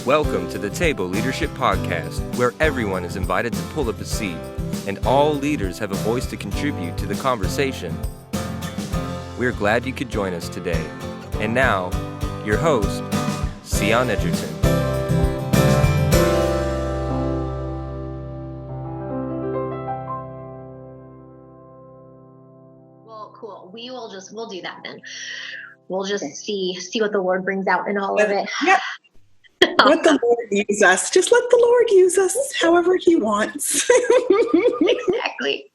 Welcome to the Table Leadership Podcast, where everyone is invited to pull up a seat, and all leaders have a voice to contribute to the conversation. We're glad you could join us today. And now, your host, Cyon Edgerton. Well, cool. We'll do that then. We'll just see what the Lord brings out in all of it. Yep. Let the Lord use us. Just let the Lord use us however he wants. Exactly.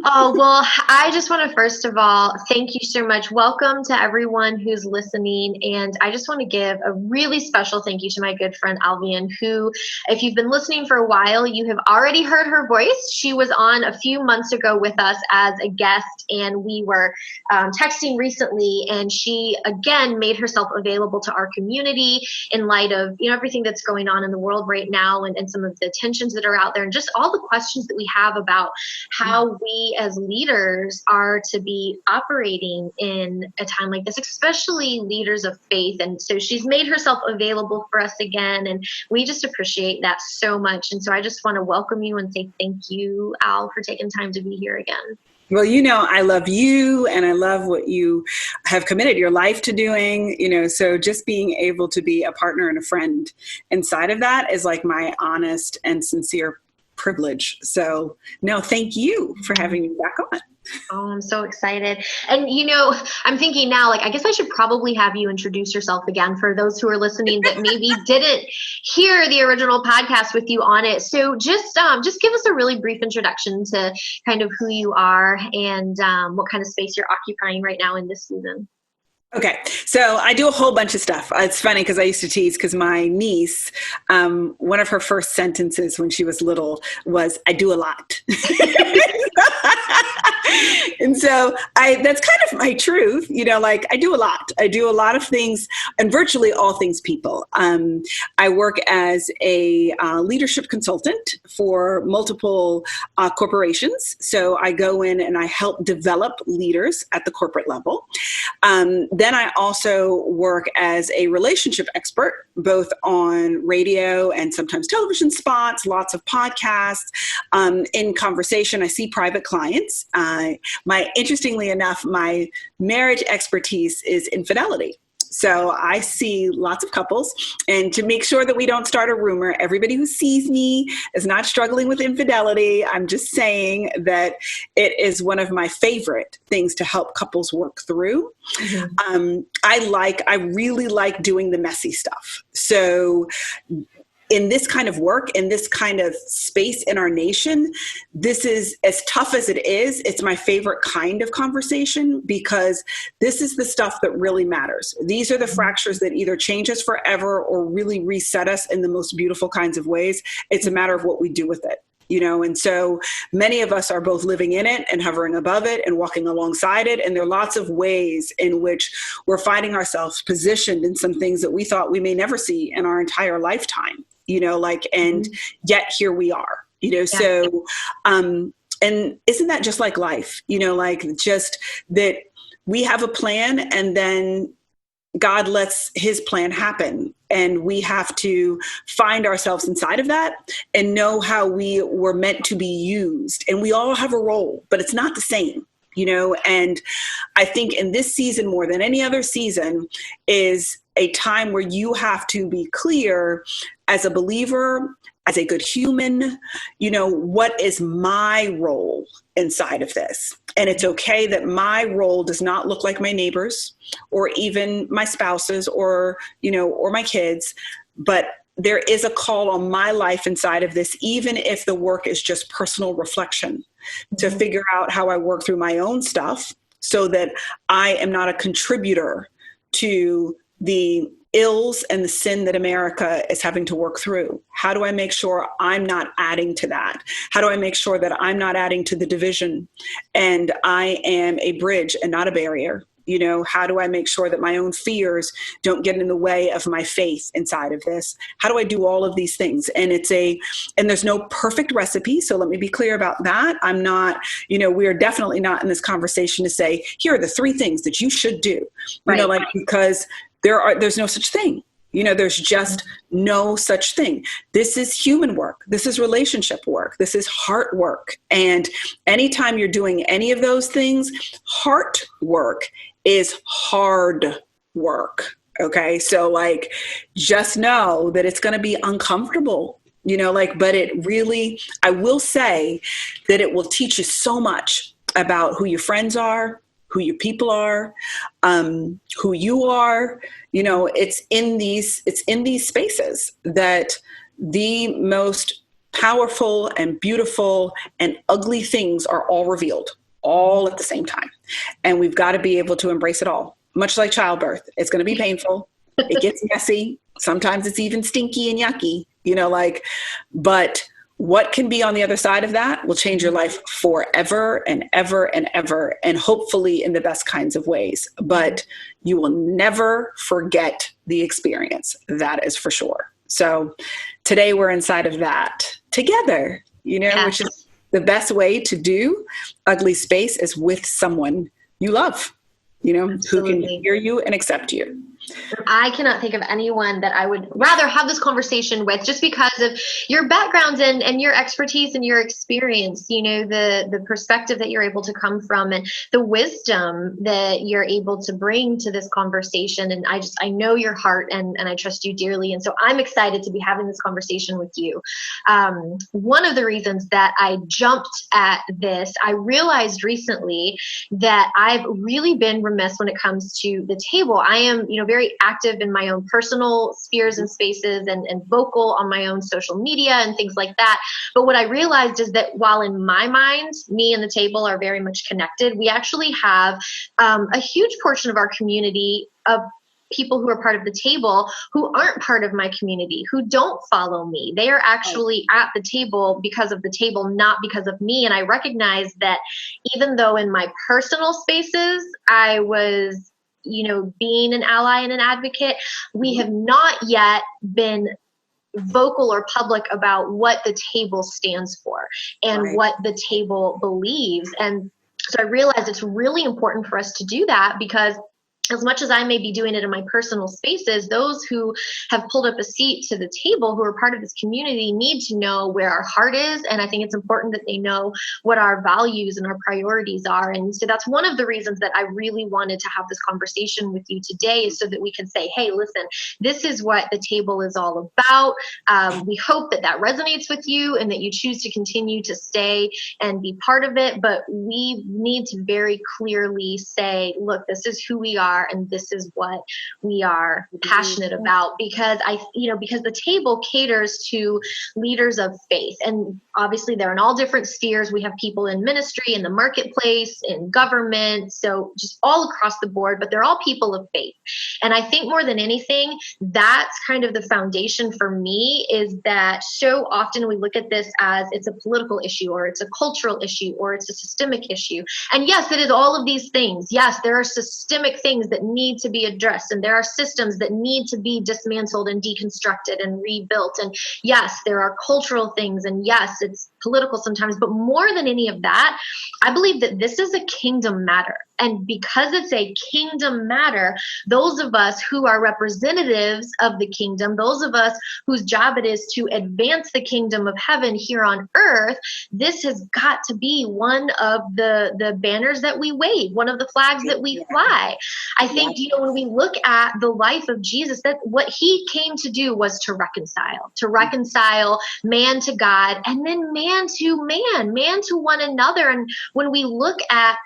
Oh, well, I just want to first of all, thank you so much. Welcome to everyone who's listening. And I just want to give a really special thank you to my good friend Alvean, who, if you've been listening for a while, you have already heard her voice. She was on a few months ago with us as a guest, and we were texting recently, and she again made herself available to our community in light of everything that's going on in the world right now, and some of the tensions that are out there, and just all the questions that we have about how we as leaders are to be operating in a time like this, especially leaders of faith. And so she's made herself available for us again, and we just appreciate that so much. And so I just want to welcome you and say thank you, Al, for taking time to be here again. Well, I love you and I love what you have committed your life to doing, so just being able to be a partner and a friend inside of that is like my honest and sincere privilege. So no, thank you for having me back on. Oh, I'm so excited. And, I'm thinking now, I guess I should probably have you introduce yourself again for those who are listening that maybe didn't hear the original podcast with you on it. So just give us a really brief introduction to kind of who you are and what kind of space you're occupying right now in this season. Okay. So I do a whole bunch of stuff. It's funny because I used to tease because my niece, one of her first sentences when she was little was, "I do a lot." And so that's kind of my truth, I do a lot. I do a lot of things and virtually all things people. I work as a leadership consultant for multiple corporations. So I go in and I help develop leaders at the corporate level. Then I also work as a relationship expert, both on radio and sometimes television spots, lots of podcasts. In conversation, I see private clients. Interestingly enough, my marriage expertise is infidelity. So I see lots of couples, and to make sure that we don't start a rumor, everybody who sees me is not struggling with infidelity. I'm just saying that it is one of my favorite things to help couples work through. Mm-hmm. I really like doing the messy stuff. So in this kind of work, in this kind of space in our nation, this is as tough as it is. It's my favorite kind of conversation because this is the stuff that really matters. These are the fractures that either change us forever or really reset us in the most beautiful kinds of ways. It's a matter of what we do with it. And so many of us are both living in it and hovering above it and walking alongside it. And there are lots of ways in which we're finding ourselves positioned in some things that we thought we may never see in our entire lifetime, and yet here we are, so, and isn't that just like life, just that we have a plan and then God lets his plan happen. And we have to find ourselves inside of that and know how we were meant to be used. And we all have a role, but it's not the same, and I think in this season more than any other season is a time where you have to be clear as a believer, as a good human, what is my role inside of this? And it's okay that my role does not look like my neighbors or even my spouses or my kids, but there is a call on my life inside of this, even if the work is just personal reflection, to figure out how I work through my own stuff so that I am not a contributor to the ills and the sin that America is having to work through. How do I make sure I'm not adding to that? How do I make sure that I'm not adding to the division and I am a bridge and not a barrier? How do I make sure that my own fears don't get in the way of my faith inside of this? How do I do all of these things? And and there's no perfect recipe. So let me be clear about that. I'm not, we are definitely not in this conversation to say, here are the 3 things that you should do, right. Because there's no such thing. There's just no such thing. This is human work. This is relationship work. This is heart work. And anytime you're doing any of those things, heart work is hard work. Okay. So just know that it's going to be uncomfortable, but it really, I will say that it will teach you so much about who your friends are, who your people are, who you are. It's in these spaces that the most powerful and beautiful and ugly things are all revealed all at the same time. And we've got to be able to embrace it all. Much like childbirth, it's going to be painful. It gets messy. Sometimes it's even stinky and yucky, but what can be on the other side of that will change your life forever and ever and ever, and hopefully in the best kinds of ways. But you will never forget the experience. That is for sure. So today we're inside of that together, which is the best way to do ugly space is with someone you love, who can hear you and accept you. I cannot think of anyone that I would rather have this conversation with, just because of your backgrounds and your expertise and your experience, the perspective that you're able to come from and the wisdom that you're able to bring to this conversation. And I know your heart and I trust you dearly. And so I'm excited to be having this conversation with you. One of the reasons that I jumped at this, I realized recently that I've really been remiss when it comes to the table. I am, very active in my own personal spheres and spaces and vocal on my own social media and things like that. But what I realized is that while in my mind, me and the table are very much connected, we actually have a huge portion of our community of people who are part of the table who aren't part of my community, who don't follow me. They are actually at the table because of the table, not because of me. And I recognize that even though in my personal spaces, I was being an ally and an advocate, we have not yet been vocal or public about what the table stands for and what the table believes. And so I realized it's really important for us to do that, because as much as I may be doing it in my personal spaces, those who have pulled up a seat to the table, who are part of this community, need to know where our heart is. And I think it's important that they know what our values and our priorities are. And so that's one of the reasons that I really wanted to have this conversation with you today, is so that we can say, hey, listen, this is what the table is all about. We hope that resonates with you and that you choose to continue to stay and be part of it. But we need to very clearly say, look, this is who we are. And this is what we are passionate about, because because the table caters to leaders of faith. And obviously they're in all different spheres. We have people in ministry, in the marketplace, in government, so just all across the board, but they're all people of faith. And I think more than anything, that's kind of the foundation for me, is that so often we look at this as it's a political issue, or it's a cultural issue, or it's a systemic issue. And yes, it is all of these things. Yes, there are systemic things that need to be addressed, and there are systems that need to be dismantled and deconstructed and rebuilt. And yes, there are cultural things, and yes, it's political sometimes, but more than any of that, I believe that this is a kingdom matter. And because it's a kingdom matter, those of us who are representatives of the kingdom, those of us whose job it is to advance the kingdom of heaven here on earth, this has got to be one of the banners that we wave, one of the flags that we fly. I think, when we look at the life of Jesus, that what he came to do was to reconcile man to God, and then man to one another. And when we look at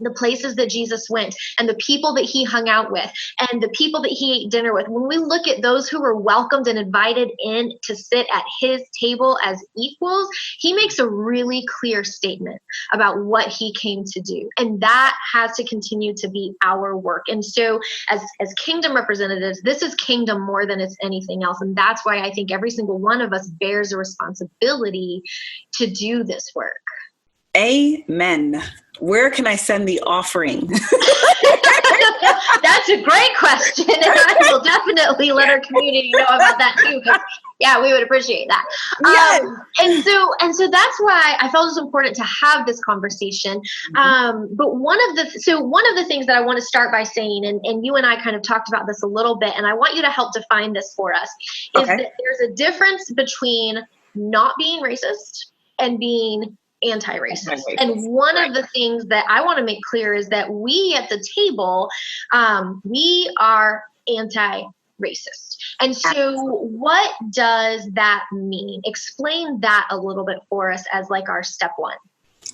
the places that Jesus went and the people that he hung out with and the people that he ate dinner with, when we look at those who were welcomed and invited in to sit at his table as equals, he makes a really clear statement about what he came to do. And that has to continue to be our work. And so as kingdom representatives, this is kingdom more than it's anything else. And that's why I think every single one of us bears a responsibility to do this work. Amen. Where can I send the offering? That's a great question, and I will definitely definitely let our community know about that too, because yeah, we would appreciate that. Yes. And so that's why I felt it was important to have this conversation. But one of the things that I want to start by saying, and you and I kind of talked about this a little bit, and I want you to help define this for us, is that there's a difference between not being racist and being anti-racist. And one of the things that I want to make clear is that we at the table, we are anti-racist. And so what does that mean? Explain that a little bit for us as like our step one.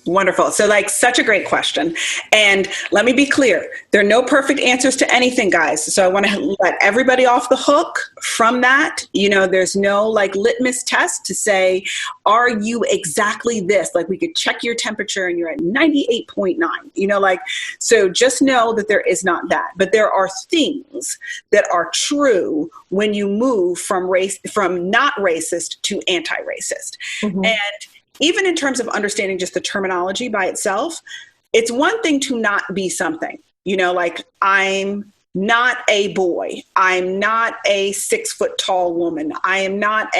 Wonderful. So like such a great question. And let me be clear, there are no perfect answers to anything, guys. So I want to let everybody off the hook from that. You know, there's no like litmus test to say, are you exactly this? Like we could check your temperature and you're at 98.9, you know, like, so just know that there is not that, but there are things that are true when you move from not racist to anti-racist. And even in terms of understanding just the terminology by itself, it's one thing to not be something, you know, like I'm not a boy. I'm not a 6 foot tall woman. I am not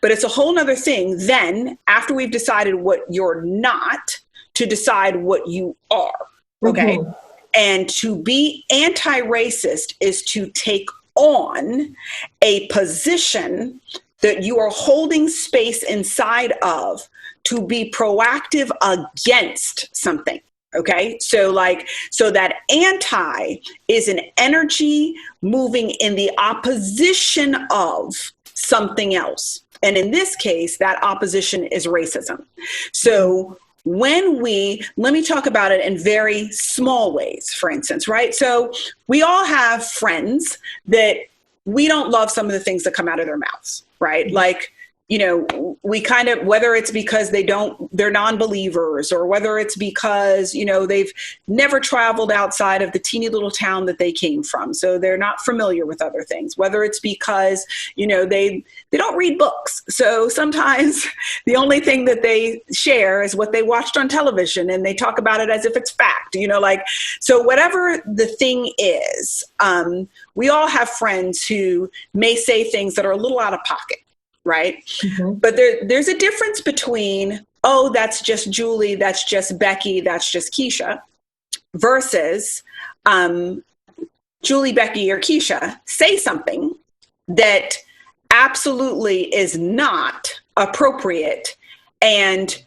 but it's a whole nother thing then after we've decided what you're not to decide what you are. Okay. And to be anti-racist is to take on a position that you are holding space inside of to be proactive against something. Okay. So that anti is an energy moving in the opposition of something else. And in this case, that opposition is racism. So let me talk about it in very small ways, for instance, right? So we all have friends that we don't love some of the things that come out of their mouths, right? Like, you know, we kind of, whether it's because they're non-believers, or whether it's because, you know, they've never traveled outside of the teeny little town that they came from, so they're not familiar with other things, whether it's because, you know, they don't read books. So sometimes the only thing that they share is what they watched on television, and they talk about it as if it's fact, you know, like, so whatever the thing is, we all have friends who may say things that are a little out of pocket. Right. But there's a difference between, oh, that's just Julie, that's just Becky, that's just Keisha, versus Julie, Becky, or Keisha say something that absolutely is not appropriate, and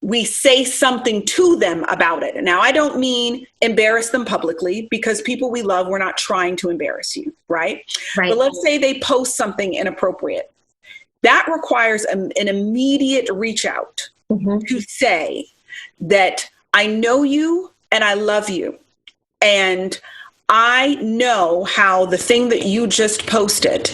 we say something to them about it. Now, I don't mean embarrass them publicly, because people we love, we're not trying to embarrass you, right? But let's say they post something inappropriate. That requires an immediate reach out to say that I know you and I love you. And I know how the thing that you just posted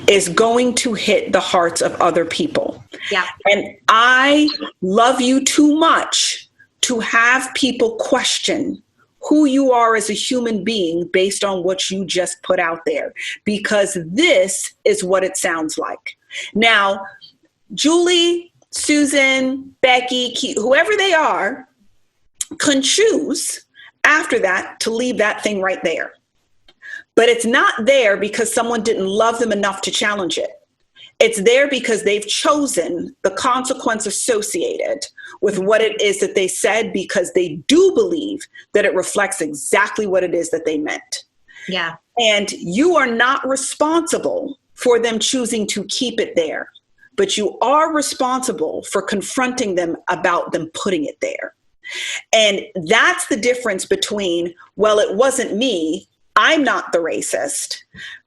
is going to hit the hearts of other people. Yeah. And I love you too much to have people question who you are as a human being based on what you just put out there, because this is what it sounds like. Now, Julie, Susan, Becky, whoever they are, can choose after that to leave that thing right there. But it's not there because someone didn't love them enough to challenge it. It's there because they've chosen the consequence associated with what it is that they said, because they do believe that it reflects exactly what it is that they meant. Yeah. And you are not responsible for them choosing to keep it there, but you are responsible for confronting them about them putting it there. And that's the difference between, well, it wasn't me, I'm not the racist,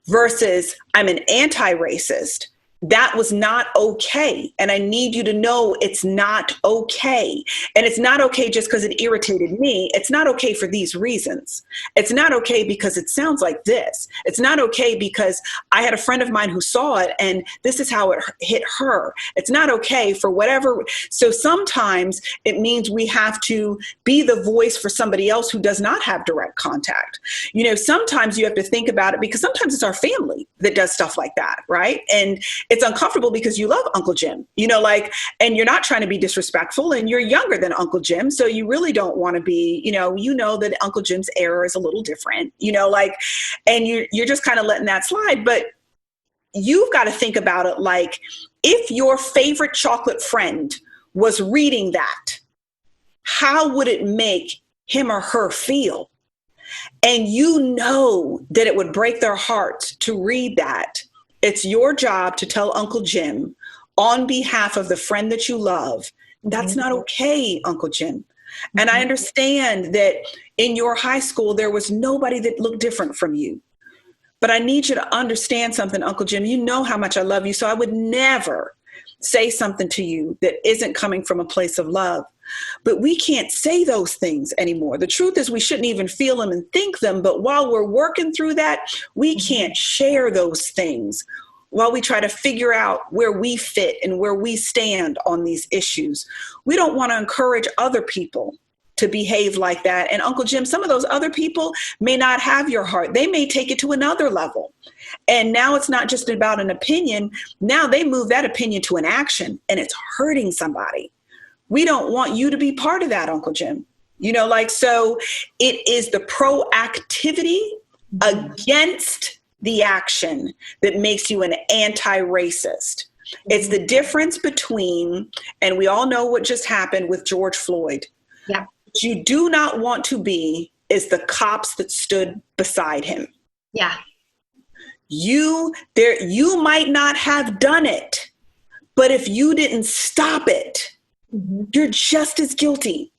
versus I'm an anti-racist. That was not okay. And I need you to know it's not okay. And it's not okay just because it irritated me. It's not okay for these reasons. It's not okay because it sounds like this. It's not okay because I had a friend of mine who saw it and this is how it hit her. It's not okay for whatever. So sometimes it means we have to be the voice for somebody else who does not have direct contact. You know, sometimes you have to think about it because sometimes it's our family that does stuff like that, right? And it's uncomfortable because you love Uncle Jim, you know, like, and you're not trying to be disrespectful, and you're younger than Uncle Jim. So you really don't want to be, you know that Uncle Jim's era is a little different, you know, like, and you're just kind of letting that slide. But you've got to think about it like, if your favorite chocolate friend was reading that, how would it make him or her feel? And you know that it would break their hearts to read that. It's your job to tell Uncle Jim, on behalf of the friend that you love, that's not okay, Uncle Jim. And I understand that in your high school, there was nobody that looked different from you. But I need you to understand something, Uncle Jim. You know how much I love you. So I would never say something to you that isn't coming from a place of love. But we can't say those things anymore. The truth is, we shouldn't even feel them and think them. But while we're working through that, we can't share those things while we try to figure out where we fit and where we stand on these issues. We don't want to encourage other people to behave like that. And Uncle Jim, some of those other people may not have your heart. They may take it to another level. And now it's not just about an opinion. Now they move that opinion to an action, and it's hurting somebody. We don't want you to be part of that, Uncle Jim. So it is the proactivity against the action that makes you an anti-racist. It's the difference between, and we all know what just happened with George Floyd. Yeah. What you do not want to be is the cops that stood beside him. Yeah. You might not have done it, but if you didn't stop it, you're just as guilty.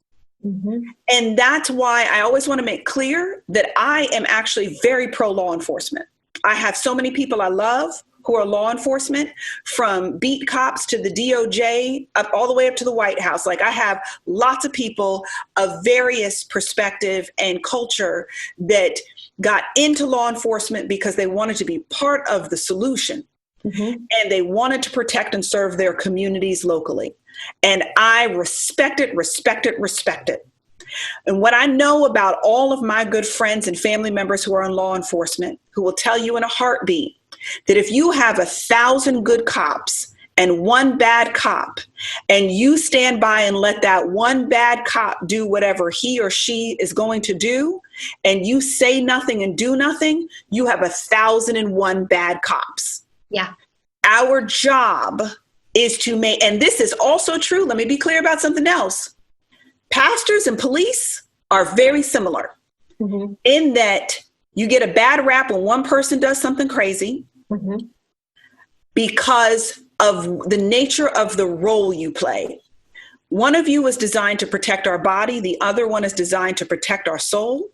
And that's why I always want to make clear that I am actually very pro law enforcement. I have so many people I love who are law enforcement, from beat cops to the DOJ, up all the way up to the White House. Like, I have lots of people of various perspective and culture that got into law enforcement because they wanted to be part of the solution. And they wanted to protect and serve their communities locally. And I respect it. And what I know about all of my good friends and family members who are in law enforcement, who will tell you in a heartbeat that if you have 1,000 good cops and one bad cop, and you stand by and let that one bad cop do whatever he or she is going to do, and you say nothing and do nothing, you have 1,001 bad cops. Yeah. Our job is to make, and this is also true, let me be clear about something else. Pastors and police are very similar in that you get a bad rap when one person does something crazy because of the nature of the role you play. One of you is designed to protect our body. The other one is designed to protect our soul.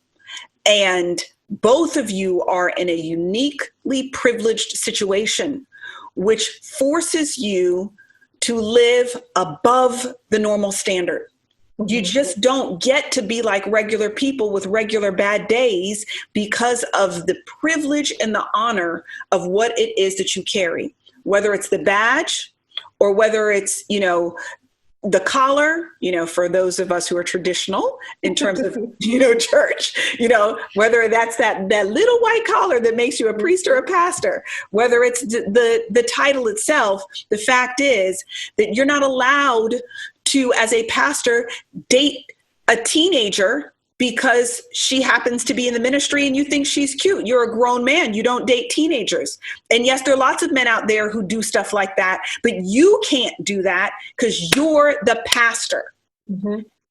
And both of you are in a uniquely privileged situation, which forces you to live above the normal standard. You just don't get to be like regular people with regular bad days because of the privilege and the honor of what it is that you carry, whether it's the badge or whether it's, the collar, for those of us who are traditional in terms of, church, whether that's that little white collar that makes you a priest or a pastor, whether it's the title itself. The fact is that you're not allowed to, as a pastor, date a teenager because she happens to be in the ministry and you think she's cute. You're a grown man. You don't date teenagers. And yes, there are lots of men out there who do stuff like that, but you can't do that because you're the pastor.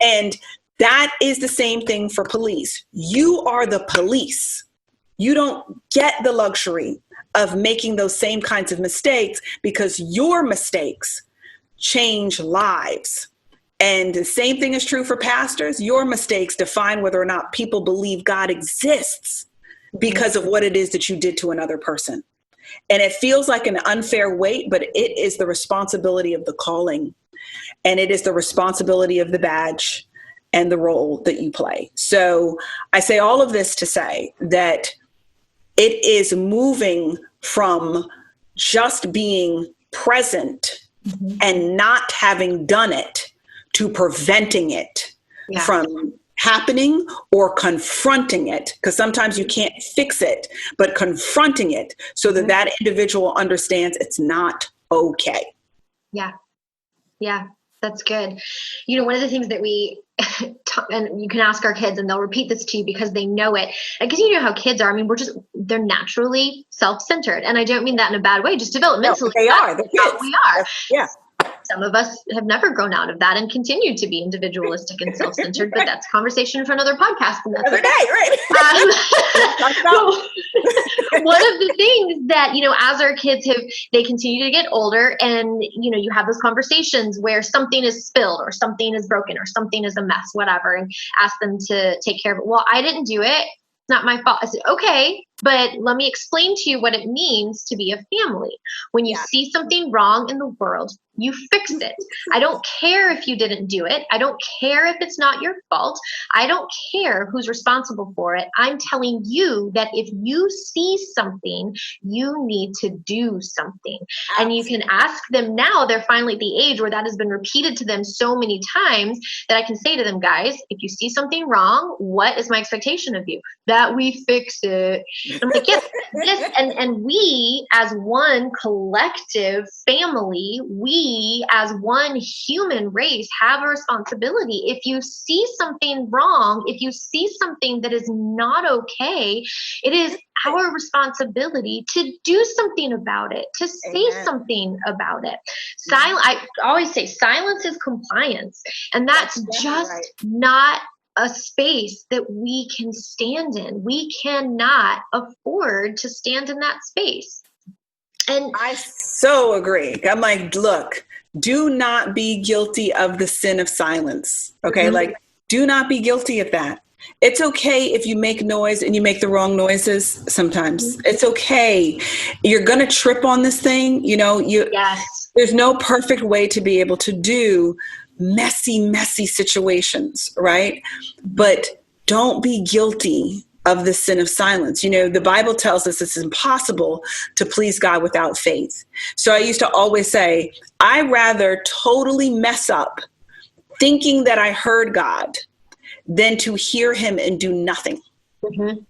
And that is the same thing for police. You are the police. You don't get the luxury of making those same kinds of mistakes because your mistakes change lives. And the same thing is true for pastors. Your mistakes define whether or not people believe God exists because of what it is that you did to another person. And it feels like an unfair weight, but it is the responsibility of the calling. And it is the responsibility of the badge and the role that you play. So I say all of this to say that it is moving from just being present and not having done it to preventing it from happening or confronting it, because sometimes you can't fix it, but confronting it so that that individual understands it's not okay. Yeah. That's good. One of the things that we, and you can ask our kids and they'll repeat this to you because they know it. Because you know how kids are. I mean, they're naturally self-centered. And I don't mean that in a bad way, just developmentally. No, they are. They're kids. We are. Yeah. Some of us have never grown out of that and continue to be individualistic and self-centered, but that's a conversation for another podcast. And that's another day, right? One of the things that, as our kids they continue to get older and, you have those conversations where something is spilled or something is broken or something is a mess, whatever, and ask them to take care of it. Well, I didn't do it. It's not my fault. I said, okay, but let me explain to you what it means to be a family. When you see something wrong in the world, you fix it. I don't care if you didn't do it. I don't care if it's not your fault. I don't care who's responsible for it. I'm telling you that if you see something, you need to do something. And you can ask them now, they're finally at the age where that has been repeated to them so many times that I can say to them, guys, if you see something wrong, what is my expectation of you? That we fix it. I'm like, yes, and we as one collective family, we as one human race have a responsibility. If you see something wrong, if you see something that is not okay, it is our responsibility to do something about it, to say something about it. I always say silence is compliance. And that's just not a space that we can stand in. We cannot afford to stand in that space. And I so agree. I'm like, look, do not be guilty of the sin of silence. Okay. Mm-hmm. Like, do not be guilty of that. It's okay if you make noise and you make the wrong noises sometimes. Mm-hmm. It's okay. You're going to trip on this thing. There's no perfect way to be able to do messy situations, right? But don't be guilty of the sin of silence. The Bible tells us it's impossible to please God without faith. So I used to always say, I rather totally mess up thinking that I heard God than to hear him and do nothing. Mm-hmm.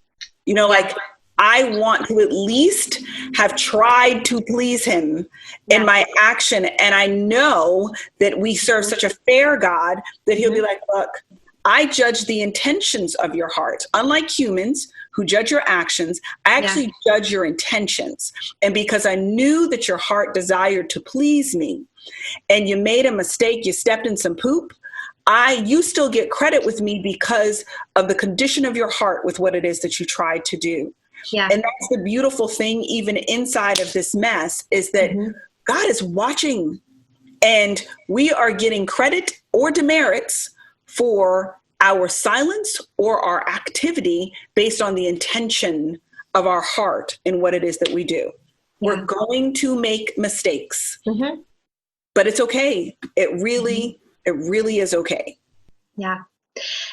I want to at least have tried to please him in my action. And I know that we serve such a fair God that he'll be like, look, I judge the intentions of your heart. Unlike humans who judge your actions, I actually judge your intentions. And because I knew that your heart desired to please me and you made a mistake, you stepped in some poop, you still get credit with me because of the condition of your heart with what it is that you tried to do. Yeah. And that's the beautiful thing, even inside of this mess, is that God is watching and we are getting credit or demerits for our silence or our activity based on the intention of our heart and what it is that we do. Yeah. We're going to make mistakes, but it's okay. It really is okay. Yeah.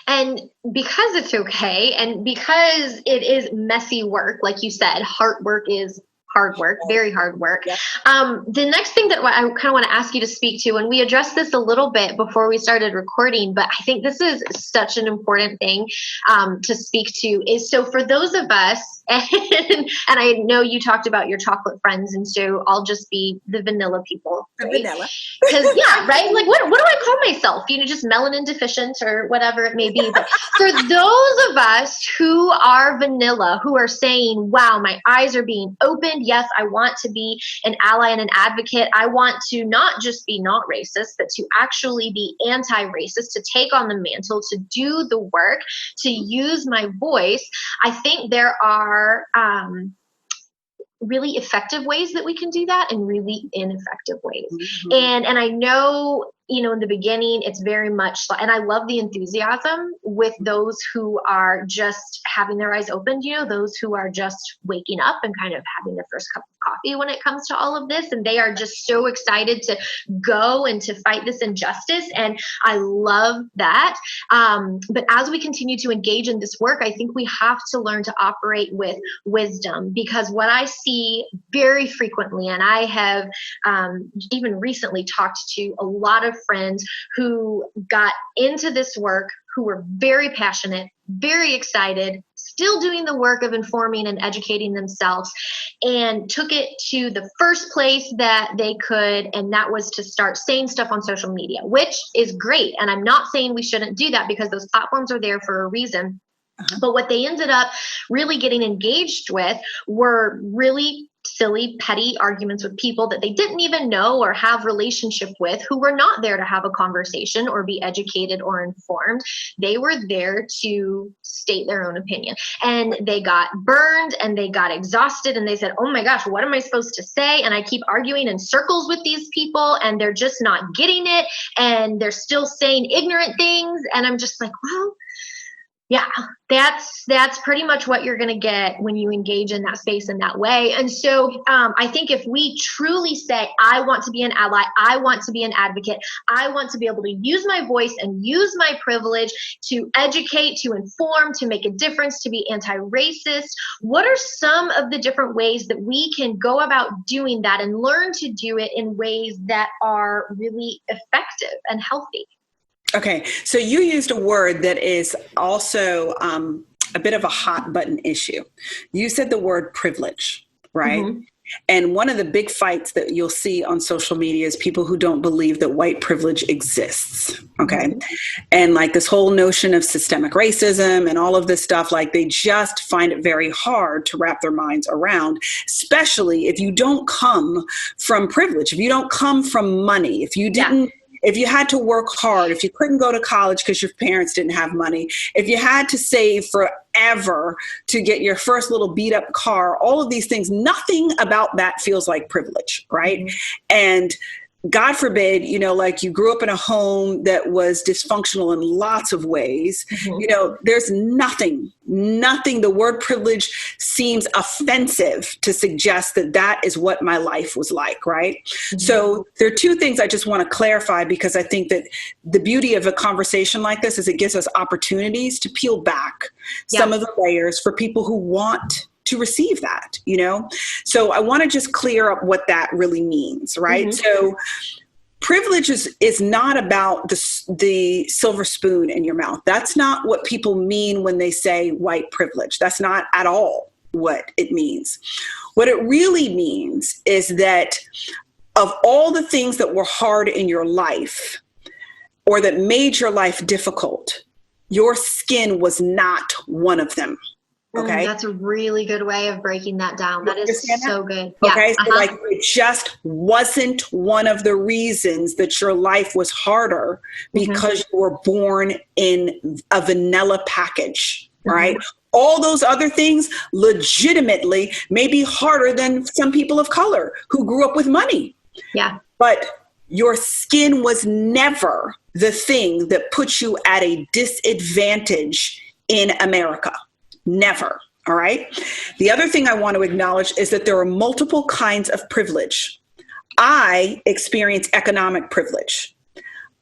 And because it's okay, and because it is messy work, like you said, heart work is hard work, very hard work. Yep. The next thing that I kind of want to ask you to speak to, and we addressed this a little bit before we started recording, but I think this is such an important thing to speak to, is so for those of us, and I know you talked about your chocolate friends, and so I'll just be the vanilla people. Right? Vanilla. Because, yeah, right? Like, what do I call myself? Just melanin deficient or whatever it may be. But for those of us who are vanilla, who are saying, wow, my eyes are being opened. Yes, I want to be an ally and an advocate. I want to not just be not racist, but to actually be anti-racist, to take on the mantle, to do the work, to use my voice. I think there are really effective ways that we can do that and really ineffective ways. Mm-hmm. And I know, in the beginning, it's very much, and I love the enthusiasm with those who are just having their eyes opened, those who are just waking up and kind of having their first cup of coffee when it comes to all of this. And they are just so excited to go and to fight this injustice. And I love that. But as we continue to engage in this work, I think we have to learn to operate with wisdom, because what I see very frequently, and I have even recently talked to a lot of friends who got into this work, who were very passionate, very excited, still still doing the work of informing and educating themselves, and took it to the first place that they could, and that was to start saying stuff on social media, which is great. And I'm not saying we shouldn't do that, because those platforms are there for a reason. But what they ended up really getting engaged with were really silly, petty arguments with people that they didn't even know or have relationship with, who were not there to have a conversation or be educated or informed. They were there to state their own opinion. And they got burned and they got exhausted, and they said, oh my gosh, what am I supposed to say? And I keep arguing in circles with these people, and they're just not getting it. And they're still saying ignorant things. And I'm just like, well, yeah, that's pretty much what you're going to get when you engage in that space in that way. And so I think if we truly say, I want to be an ally, I want to be an advocate, I want to be able to use my voice and use my privilege to educate, to inform, to make a difference, to be anti-racist, what are some of the different ways that we can go about doing that and learn to do it in ways that are really effective and healthy? Okay, so you used a word that is also a bit of a hot button issue. You said the word privilege, right? Mm-hmm. And one of the big fights that you'll see on social media is people who don't believe that white privilege exists, okay? Mm-hmm. And like this whole notion of systemic racism and all of this stuff, like they just find it very hard to wrap their minds around, especially if you don't come from privilege, if you don't come from money, if you didn't... Yeah. If you had to work hard, if you couldn't go to college because your parents didn't have money, if you had to save forever to get your first little beat up car, all of these things, nothing about that feels like privilege, right? Mm-hmm. And God forbid, you know, like you grew up in a home that was dysfunctional in lots of ways. Mm-hmm. You know, there's nothing, the word privilege seems offensive to suggest that that is what my life was like, right? Mm-hmm. So there are two things I just want to clarify, because I think that the beauty of a conversation like this is it gives us opportunities to peel back some of the layers for people who want to receive that, you know? So I want to just clear up what that really means, right? Mm-hmm. So privilege is not about the silver spoon in your mouth. That's not what people mean when they say white privilege. That's not at all what it means. What it really means is that of all the things that were hard in your life or that made your life difficult, your skin was not one of them. Okay. That's a really good way of breaking that down. That is so good. Okay. Yeah. So like it just wasn't one of the reasons that your life was harder because you were born in a vanilla package, right? All those other things legitimately may be harder than some people of color who grew up with money. Yeah. But your skin was never the thing that puts you at a disadvantage in America. Never. All right. The other thing I want to acknowledge is that there are multiple kinds of privilege. I experience economic privilege.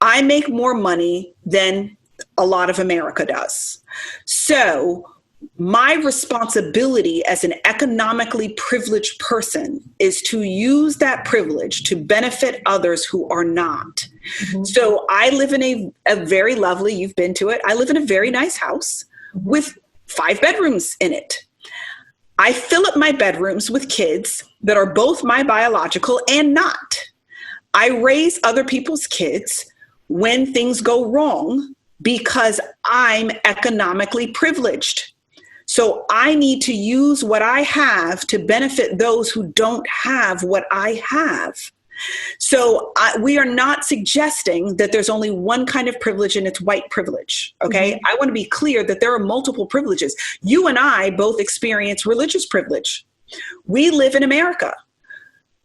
I make more money than a lot of America does. So my responsibility as an economically privileged person is to use that privilege to benefit others who are not. Mm-hmm. So I live in a very lovely, you've been to it, I live in a very nice house with 5 bedrooms in it. I fill up my bedrooms with kids that are both my biological and not. I raise other people's kids when things go wrong because I'm economically privileged. So I need to use what I have to benefit those who don't have what I have. So we are not suggesting that there's only one kind of privilege and it's white privilege, okay? Mm-hmm. I want to be clear that there are multiple privileges. You and I both experience religious privilege. We live in America.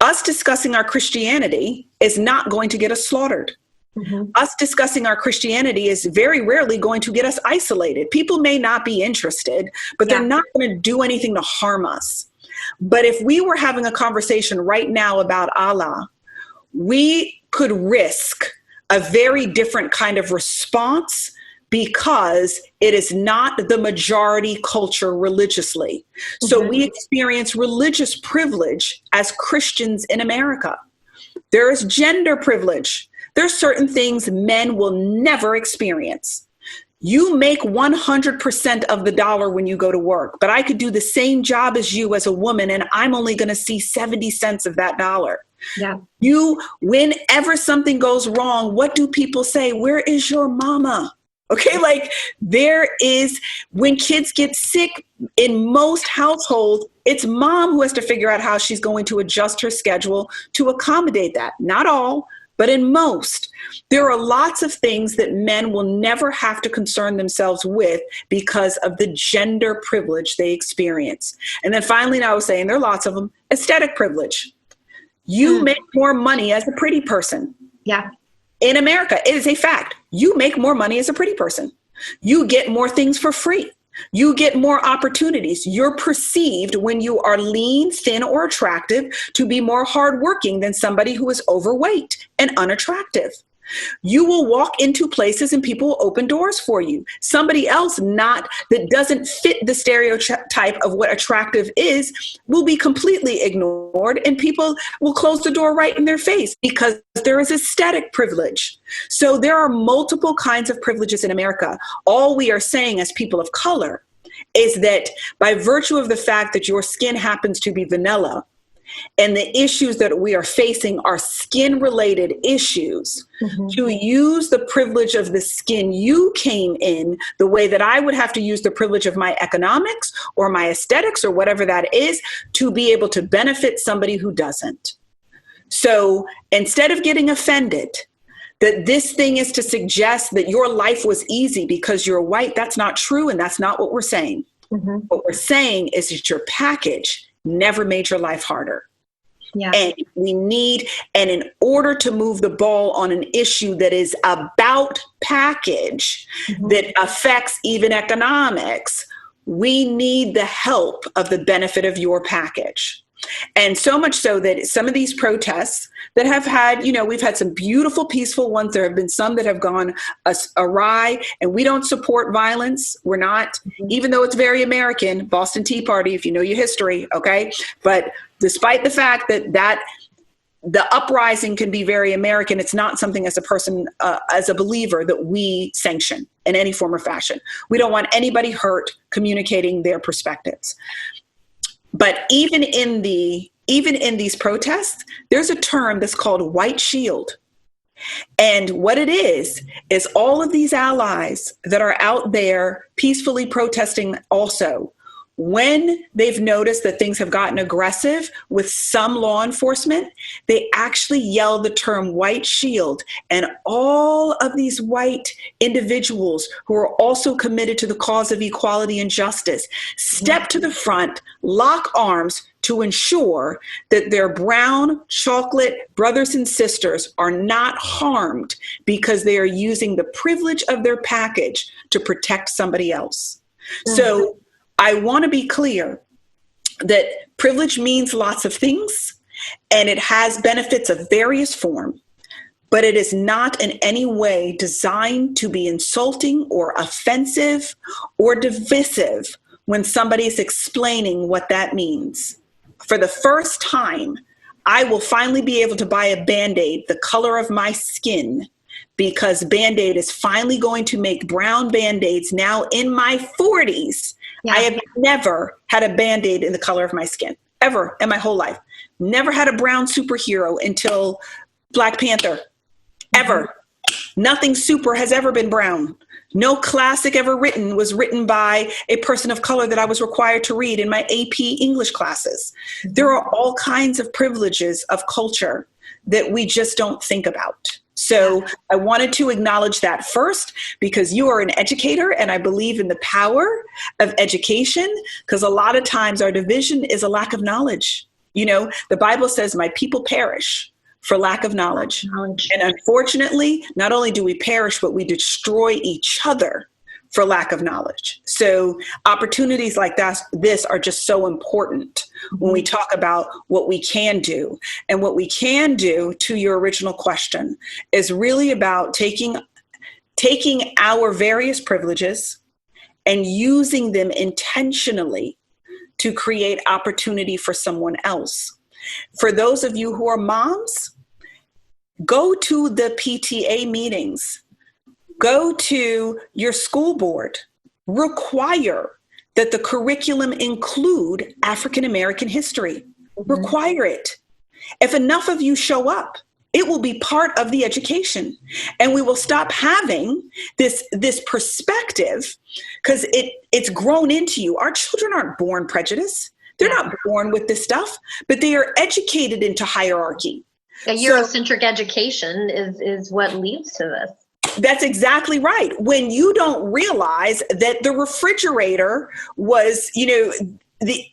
Us discussing our Christianity is not going to get us slaughtered. Mm-hmm. Us discussing our Christianity is very rarely going to get us isolated. People may not be interested, but they're not going to do anything to harm us. But if we were having a conversation right now about Allah, we could risk a very different kind of response because it is not the majority culture religiously. Mm-hmm. So we experience religious privilege as Christians in America. There is gender privilege. There are certain things men will never experience. You make 100% of the dollar when you go to work, but I could do the same job as you as a woman, and I'm only going to see 70 cents of that dollar. Yeah. Whenever something goes wrong, what do people say? Where is your mama? Okay, like when kids get sick in most households, it's mom who has to figure out how she's going to adjust her schedule to accommodate that. Not all, but in most. There are lots of things that men will never have to concern themselves with because of the gender privilege they experience. And then finally, I was saying there are lots of them, aesthetic privilege. You make more money as a pretty person. Yeah. In America, it is a fact. You make more money as a pretty person. You get more things for free. You get more opportunities. You're perceived when you are lean, thin, or attractive to be more hardworking than somebody who is overweight and unattractive. You will walk into places and people will open doors for you. Somebody else that doesn't fit the stereotype of what attractive is will be completely ignored, and people will close the door right in their face because there is aesthetic privilege. So there are multiple kinds of privileges in America. All we are saying as people of color is that by virtue of the fact that your skin happens to be vanilla, and the issues that we are facing are skin-related issues, to use the privilege of the skin you came in the way that I would have to use the privilege of my economics or my aesthetics or whatever that is to be able to benefit somebody who doesn't. So instead of getting offended that this thing is to suggest that your life was easy because you're white, that's not true, and that's not what we're saying. What we're saying is that your package never made your life harder. Yeah. And in order to move the ball on an issue that is about package, that affects even economics, we need the help of the benefit of your package. And so much so that some of these protests that have had, we've had some beautiful, peaceful ones. There have been some that have gone awry, and we don't support violence. We're not, even though it's very American, Boston Tea Party, if you know your history, okay? But despite the fact that the uprising can be very American, it's not something as a person, as a believer, that we sanction in any form or fashion. We don't want anybody hurt communicating their perspectives. But even in these protests, there's a term that's called white shield. And what it is all of these allies that are out there peacefully protesting also, when they've noticed that things have gotten aggressive with some law enforcement, they actually yell the term white shield. And all of these white individuals who are also committed to the cause of equality and justice step to the front, lock arms to ensure that their brown chocolate brothers and sisters are not harmed because they are using the privilege of their package to protect somebody else. So I want to be clear that privilege means lots of things, and it has benefits of various forms, but it is not in any way designed to be insulting or offensive or divisive when somebody is explaining what that means. For the first time, I will finally be able to buy a Band-Aid the color of my skin, because Band-Aid is finally going to make brown Band-Aids now in my 40s. Yeah. I have never had a Band-Aid in the color of my skin, ever in my whole life. Never had a brown superhero until Black Panther, ever. Nothing super has ever been brown. No classic ever written was written by a person of color that I was required to read in my AP English classes. There are all kinds of privileges of culture that we just don't think about. So I wanted to acknowledge that first, because you are an educator and I believe in the power of education, because a lot of times our division is a lack of knowledge. The Bible says, my people perish for lack of knowledge. And unfortunately, not only do we perish, but we destroy each other for lack of knowledge. So opportunities like this are just so important when we talk about what we can do. And what we can do, to your original question, is really about taking our various privileges and using them intentionally to create opportunity for someone else. For those of you who are moms, go to the PTA meetings. Go to your school board, require that the curriculum include African American history. Require it. If enough of you show up, it will be part of the education. And we will stop having this perspective, because it's grown into you. Our children aren't born prejudiced. They're not born with this stuff, but they are educated into hierarchy. A Eurocentric education is what leads to this. That's exactly right. When you don't realize that the refrigerator was,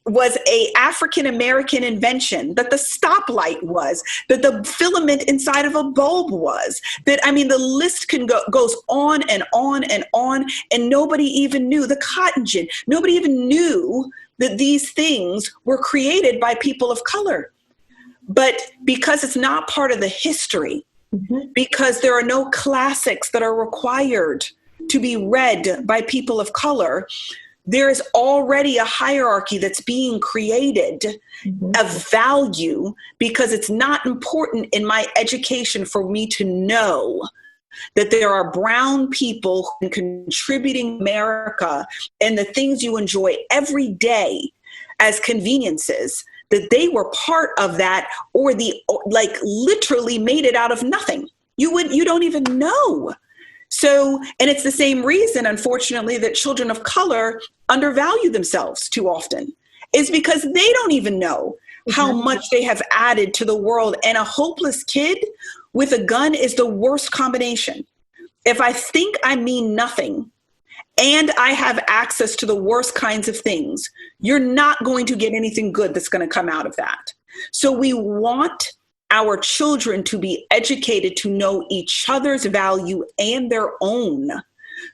was a African American invention, that the stoplight was, that the filament inside of a bulb was, that, the list goes on and on and on, and nobody even knew the cotton gin. Nobody even knew that these things were created by people of color. But because it's not part of the history, because there are no classics that are required to be read by people of color, there is already a hierarchy that's being created of value, because it's not important in my education for me to know that there are brown people contributing to America and the things you enjoy every day as conveniences, that they were part of that, or literally made it out of nothing. You don't even know. So, and it's the same reason, unfortunately, that children of color undervalue themselves too often, is because they don't even know how much they have added to the world. And a hopeless kid with a gun is the worst combination. If I think I mean nothing and I have access to the worst kinds of things, you're not going to get anything good that's going to come out of that. So we want our children to be educated to know each other's value and their own,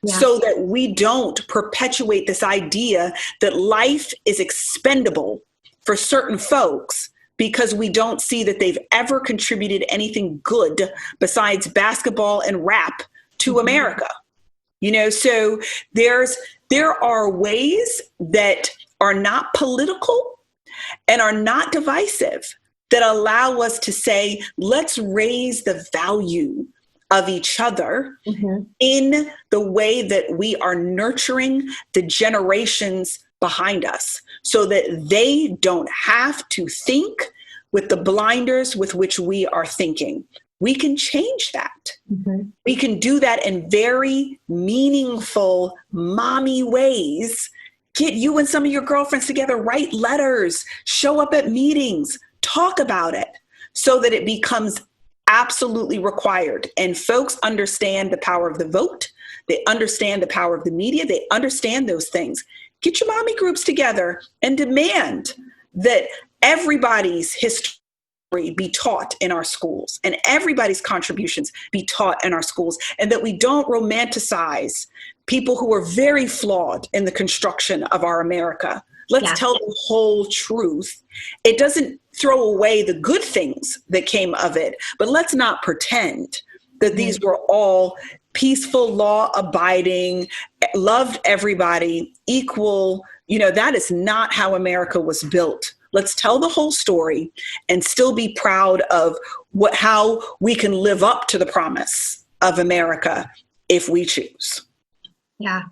so that we don't perpetuate this idea that life is expendable for certain folks because we don't see that they've ever contributed anything good besides basketball and rap to America. So there are ways that are not political and are not divisive that allow us to say, let's raise the value of each other in the way that we are nurturing the generations behind us, so that they don't have to think with the blinders with which we are thinking. We can change that. We can do that in very meaningful, mommy ways. Get you and some of your girlfriends together, write letters, show up at meetings, talk about it, so that it becomes absolutely required. And folks understand the power of the vote. They understand the power of the media. They understand those things. Get your mommy groups together and demand that everybody's history be taught in our schools, and everybody's contributions be taught in our schools, and that we don't romanticize people who are very flawed in the construction of our America. Let's tell the whole truth. It doesn't throw away the good things that came of it, but let's not pretend that these were all peaceful, law-abiding, loved everybody, equal. That is not how America was built. Let's tell the whole story and still be proud of how we can live up to the promise of America if we choose. Yeah.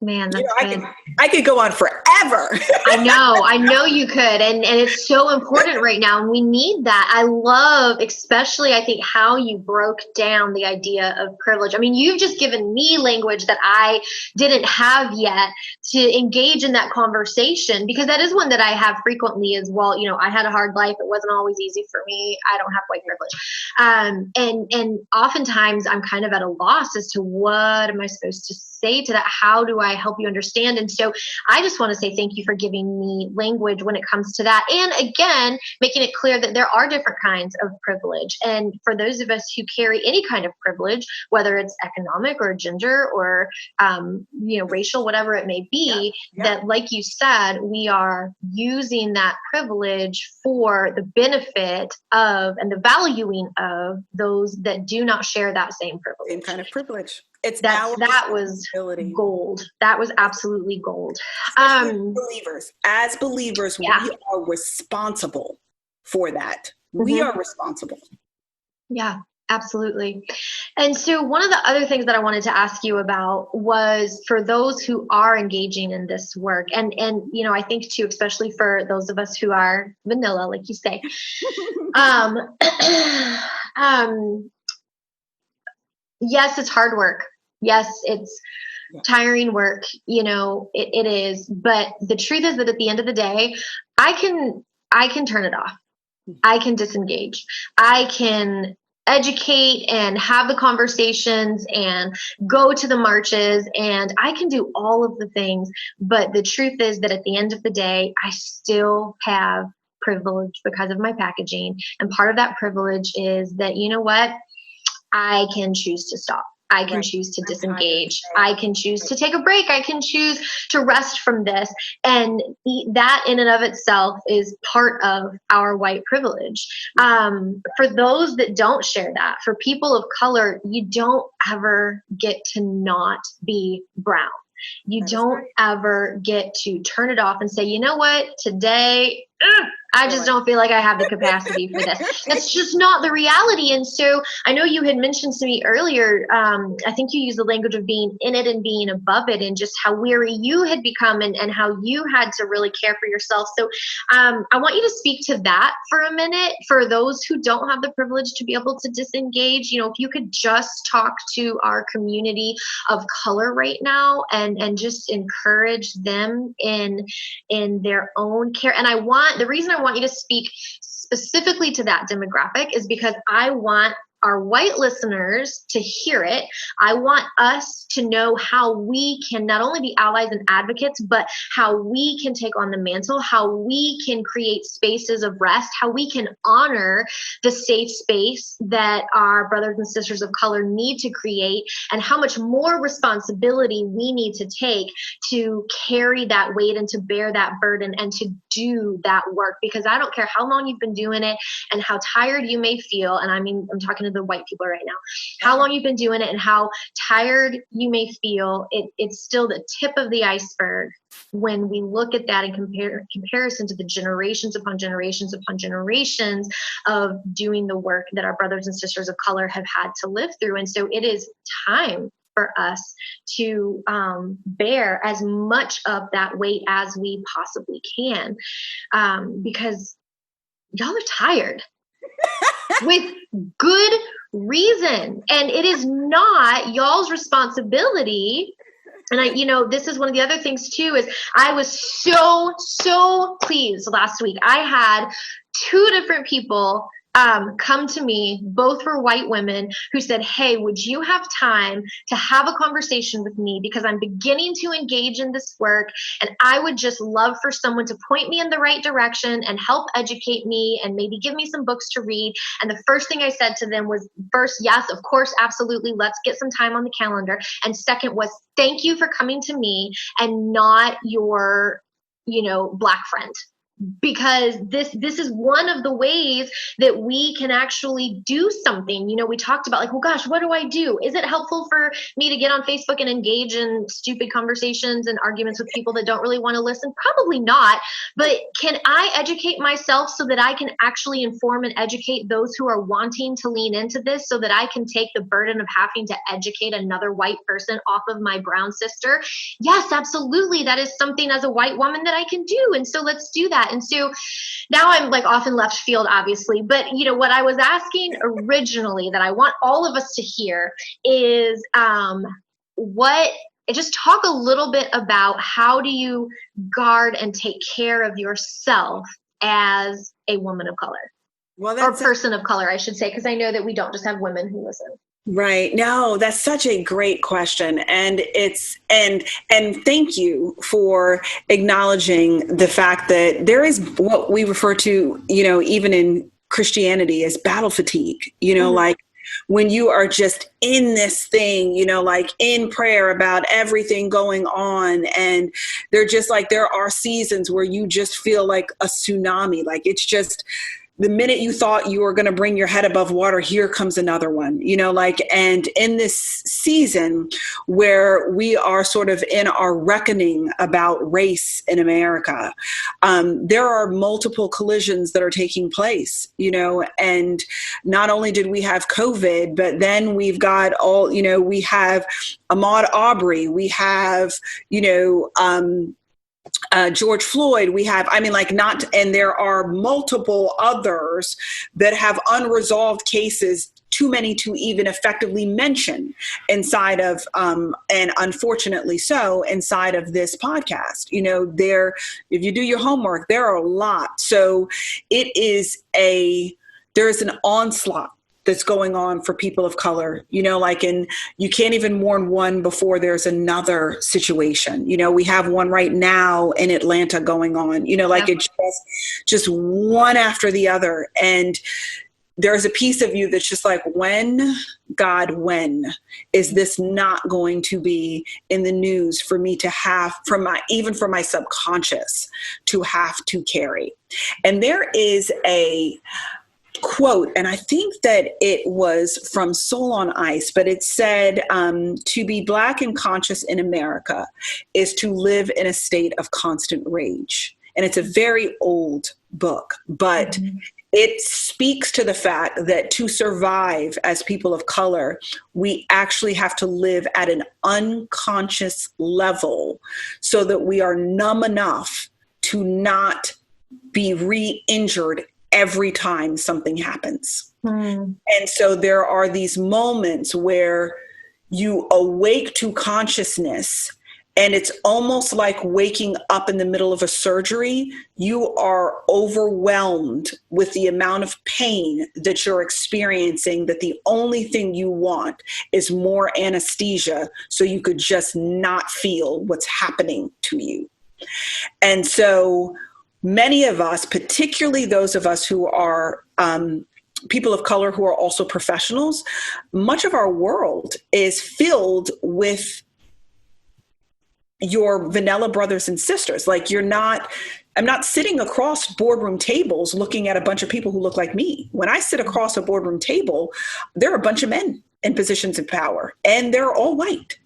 Man, that's good. I could go on forever. I know you could. And it's so important right now. And we need that. I love, especially, I think, how you broke down the idea of privilege. You've just given me language that I didn't have yet to engage in that conversation, because that is one that I have frequently as well. I had a hard life. It wasn't always easy for me. I don't have white privilege. And oftentimes I'm kind of at a loss as to what am I supposed to say to that? How do I help you understand? And so I just want to say thank you for giving me language when it comes to that. And again, making it clear that there are different kinds of privilege. And for those of us who carry any kind of privilege, whether it's economic or gender or, racial, whatever it may be, that, like you said, we are using that privilege for the benefit of and the valuing of those that do not share that same privilege. Same kind of privilege. That was gold. That was absolutely gold. As believers, we are responsible for that. We are responsible. Yeah. Absolutely. And so one of the other things that I wanted to ask you about was for those who are engaging in this work, and I think too, especially for those of us who are vanilla, like you say, um, yes, it's hard work. Yes, it's tiring work. It is. But the truth is that at the end of the day, I can turn it off. I can disengage. I can educate and have the conversations and go to the marches, and I can do all of the things. But the truth is that at the end of the day, I still have privilege because of my packaging. And part of that privilege is that, you know what? I can choose to stop. I can choose to disengage. I can choose to take a break. I can choose to rest from this. And that in and of itself is part of our white privilege. For those that don't share that, for people of color, you don't ever get to not be brown. You don't ever get to turn it off and say, you know what, today, I just don't feel like I have the capacity for this. That's just not the reality. And so I know you had mentioned to me earlier, I think you used the language of being in it and being above it, and just how weary you had become, and how you had to really care for yourself. So I want you to speak to that for a minute, for those who don't have the privilege to be able to disengage. If you could just talk to our community of color right now and just encourage them in their own care. And the reason I want you to speak specifically to that demographic is because I want our white listeners to hear it. I want us to know how we can not only be allies and advocates, but how we can take on the mantle, how we can create spaces of rest, how we can honor the safe space that our brothers and sisters of color need to create, and how much more responsibility we need to take to carry that weight and to bear that burden and to do that work. Because I don't care how long you've been doing it and how tired you may feel, and I'm talking to the white people right now, how long you've been doing it and how tired you may feel, it's still the tip of the iceberg when we look at that in comparison to the generations upon generations upon generations of doing the work that our brothers and sisters of color have had to live through. And so it is time for us to bear as much of that weight as we possibly can, because y'all are tired. With good reason. And it is not y'all's responsibility. And this is one of the other things too, is I was so pleased last week. I had 2 different people come to me, both were white women, who said, hey, would you have time to have a conversation with me? Because I'm beginning to engage in this work, and I would just love for someone to point me in the right direction and help educate me and maybe give me some books to read. And the first thing I said to them was, first, yes, of course, absolutely, let's get some time on the calendar. And second was, thank you for coming to me and not your, Black friend. Because this is one of the ways that we can actually do something. We talked about well, gosh, what do I do? Is it helpful for me to get on Facebook and engage in stupid conversations and arguments with people that don't really want to listen? Probably not. But can I educate myself so that I can actually inform and educate those who are wanting to lean into this, so that I can take the burden of having to educate another white person off of my brown sister? Yes, absolutely. That is something as a white woman that I can do. And so let's do that. And so now I'm off in left field, obviously, but what I was asking originally that I want all of us to hear is just talk a little bit about how do you guard and take care of yourself as a woman of color, or person of color, I should say, because I know that we don't just have women who listen. Right. No, that's such a great question. And and thank you for acknowledging the fact that there is what we refer to, even in Christianity, as battle fatigue, like when you are just in this thing, in prayer about everything going on. And they're just there are seasons where you just feel like a tsunami, it's just the minute you thought you were going to bring your head above water, here comes another one, and in this season where we are sort of in our reckoning about race in America, there are multiple collisions that are taking place, and not only did we have COVID, but then we've got we have Ahmaud Arbery, we have, George Floyd, and there are multiple others that have unresolved cases, too many to even effectively mention inside of, and unfortunately so, inside of this podcast. If you do your homework, there are a lot. So there's an onslaught that's going on for people of color, and you can't even mourn one before there's another situation. We have one right now in Atlanta going on, it's just one after the other. And there's a piece of you that's just like, when is this not going to be in the news for me to have, even for my subconscious to have to carry? And there is a quote, and I think that it was from Soul on Ice, but it said, to be Black and conscious in America is to live in a state of constant rage. And it's a very old book, but it speaks to the fact that to survive as people of color, we actually have to live at an unconscious level so that we are numb enough to not be re-injured every time something happens. And so there are these moments where you awake to consciousness, and it's almost like waking up in the middle of a surgery. You are overwhelmed with the amount of pain that you're experiencing, that the only thing you want is more anesthesia so you could just not feel what's happening to you. And so many of us, particularly those of us who are people of color who are also professionals, much of our world is filled with your vanilla brothers and sisters. Like I'm not sitting across boardroom tables looking at a bunch of people who look like me. When I sit across a boardroom table, there are a bunch of men in positions of power, and they're all white.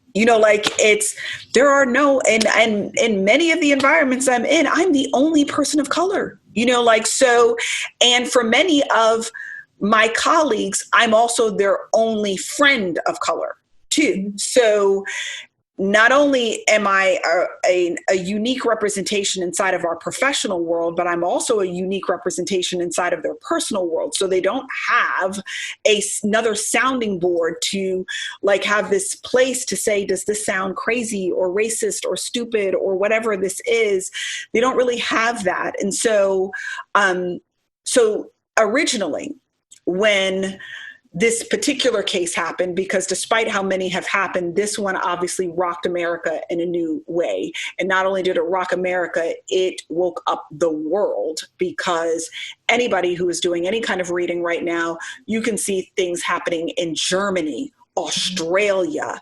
There are no, and in many of the environments I'm in, I'm the only person of color, so, and for many of my colleagues, I'm also their only friend of color too. So not only am I a unique representation inside of our professional world, but I'm also a unique representation inside of their personal world. So they don't have another sounding board to have this place to say, does this sound crazy or racist or stupid or whatever this is? They don't really have that. And so, originally, when this particular case happened, because despite how many have happened, this one obviously rocked America in a new way. And not only did it rock America, it woke up the world, because anybody who is doing any kind of reading right now, you can see things happening in Germany, Australia.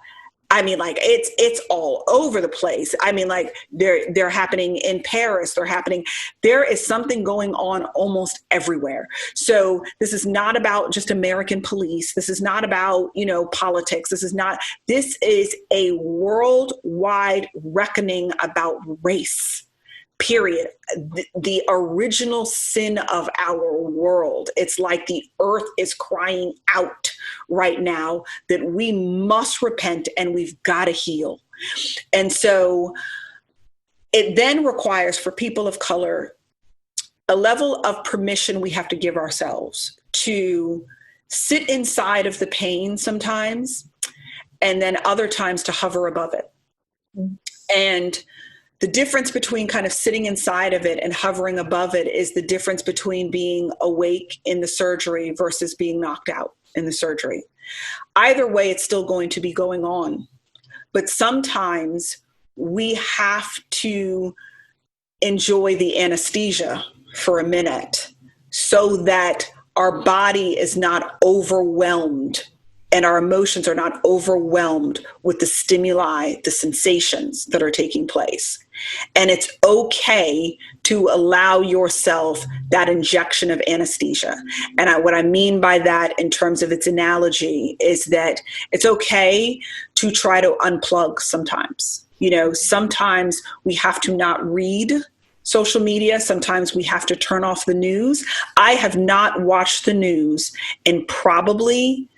I mean, it's all over the place. I mean, they're happening in Paris. There is something going on almost everywhere. So this is not about just American police. This is not about, politics. This is a worldwide reckoning about race. Period. The original sin of our world. It's like the earth is crying out right now that we must repent and we've got to heal. And so it then requires for people of color a level of permission we have to give ourselves to sit inside of the pain sometimes, and then other times to hover above it. And the difference between kind of sitting inside of it and hovering above it is the difference between being awake in the surgery versus being knocked out in the surgery. Either way, it's still going to be going on. But sometimes we have to enjoy the anesthesia for a minute so that our body is not overwhelmed and our emotions are not overwhelmed with the stimuli, the sensations that are taking place. And it's okay to allow yourself that injection of anesthesia. And what I mean by that in terms of its analogy is that it's okay to try to unplug sometimes. Sometimes we have to not read social media. Sometimes we have to turn off the news. I have not watched the news in probably,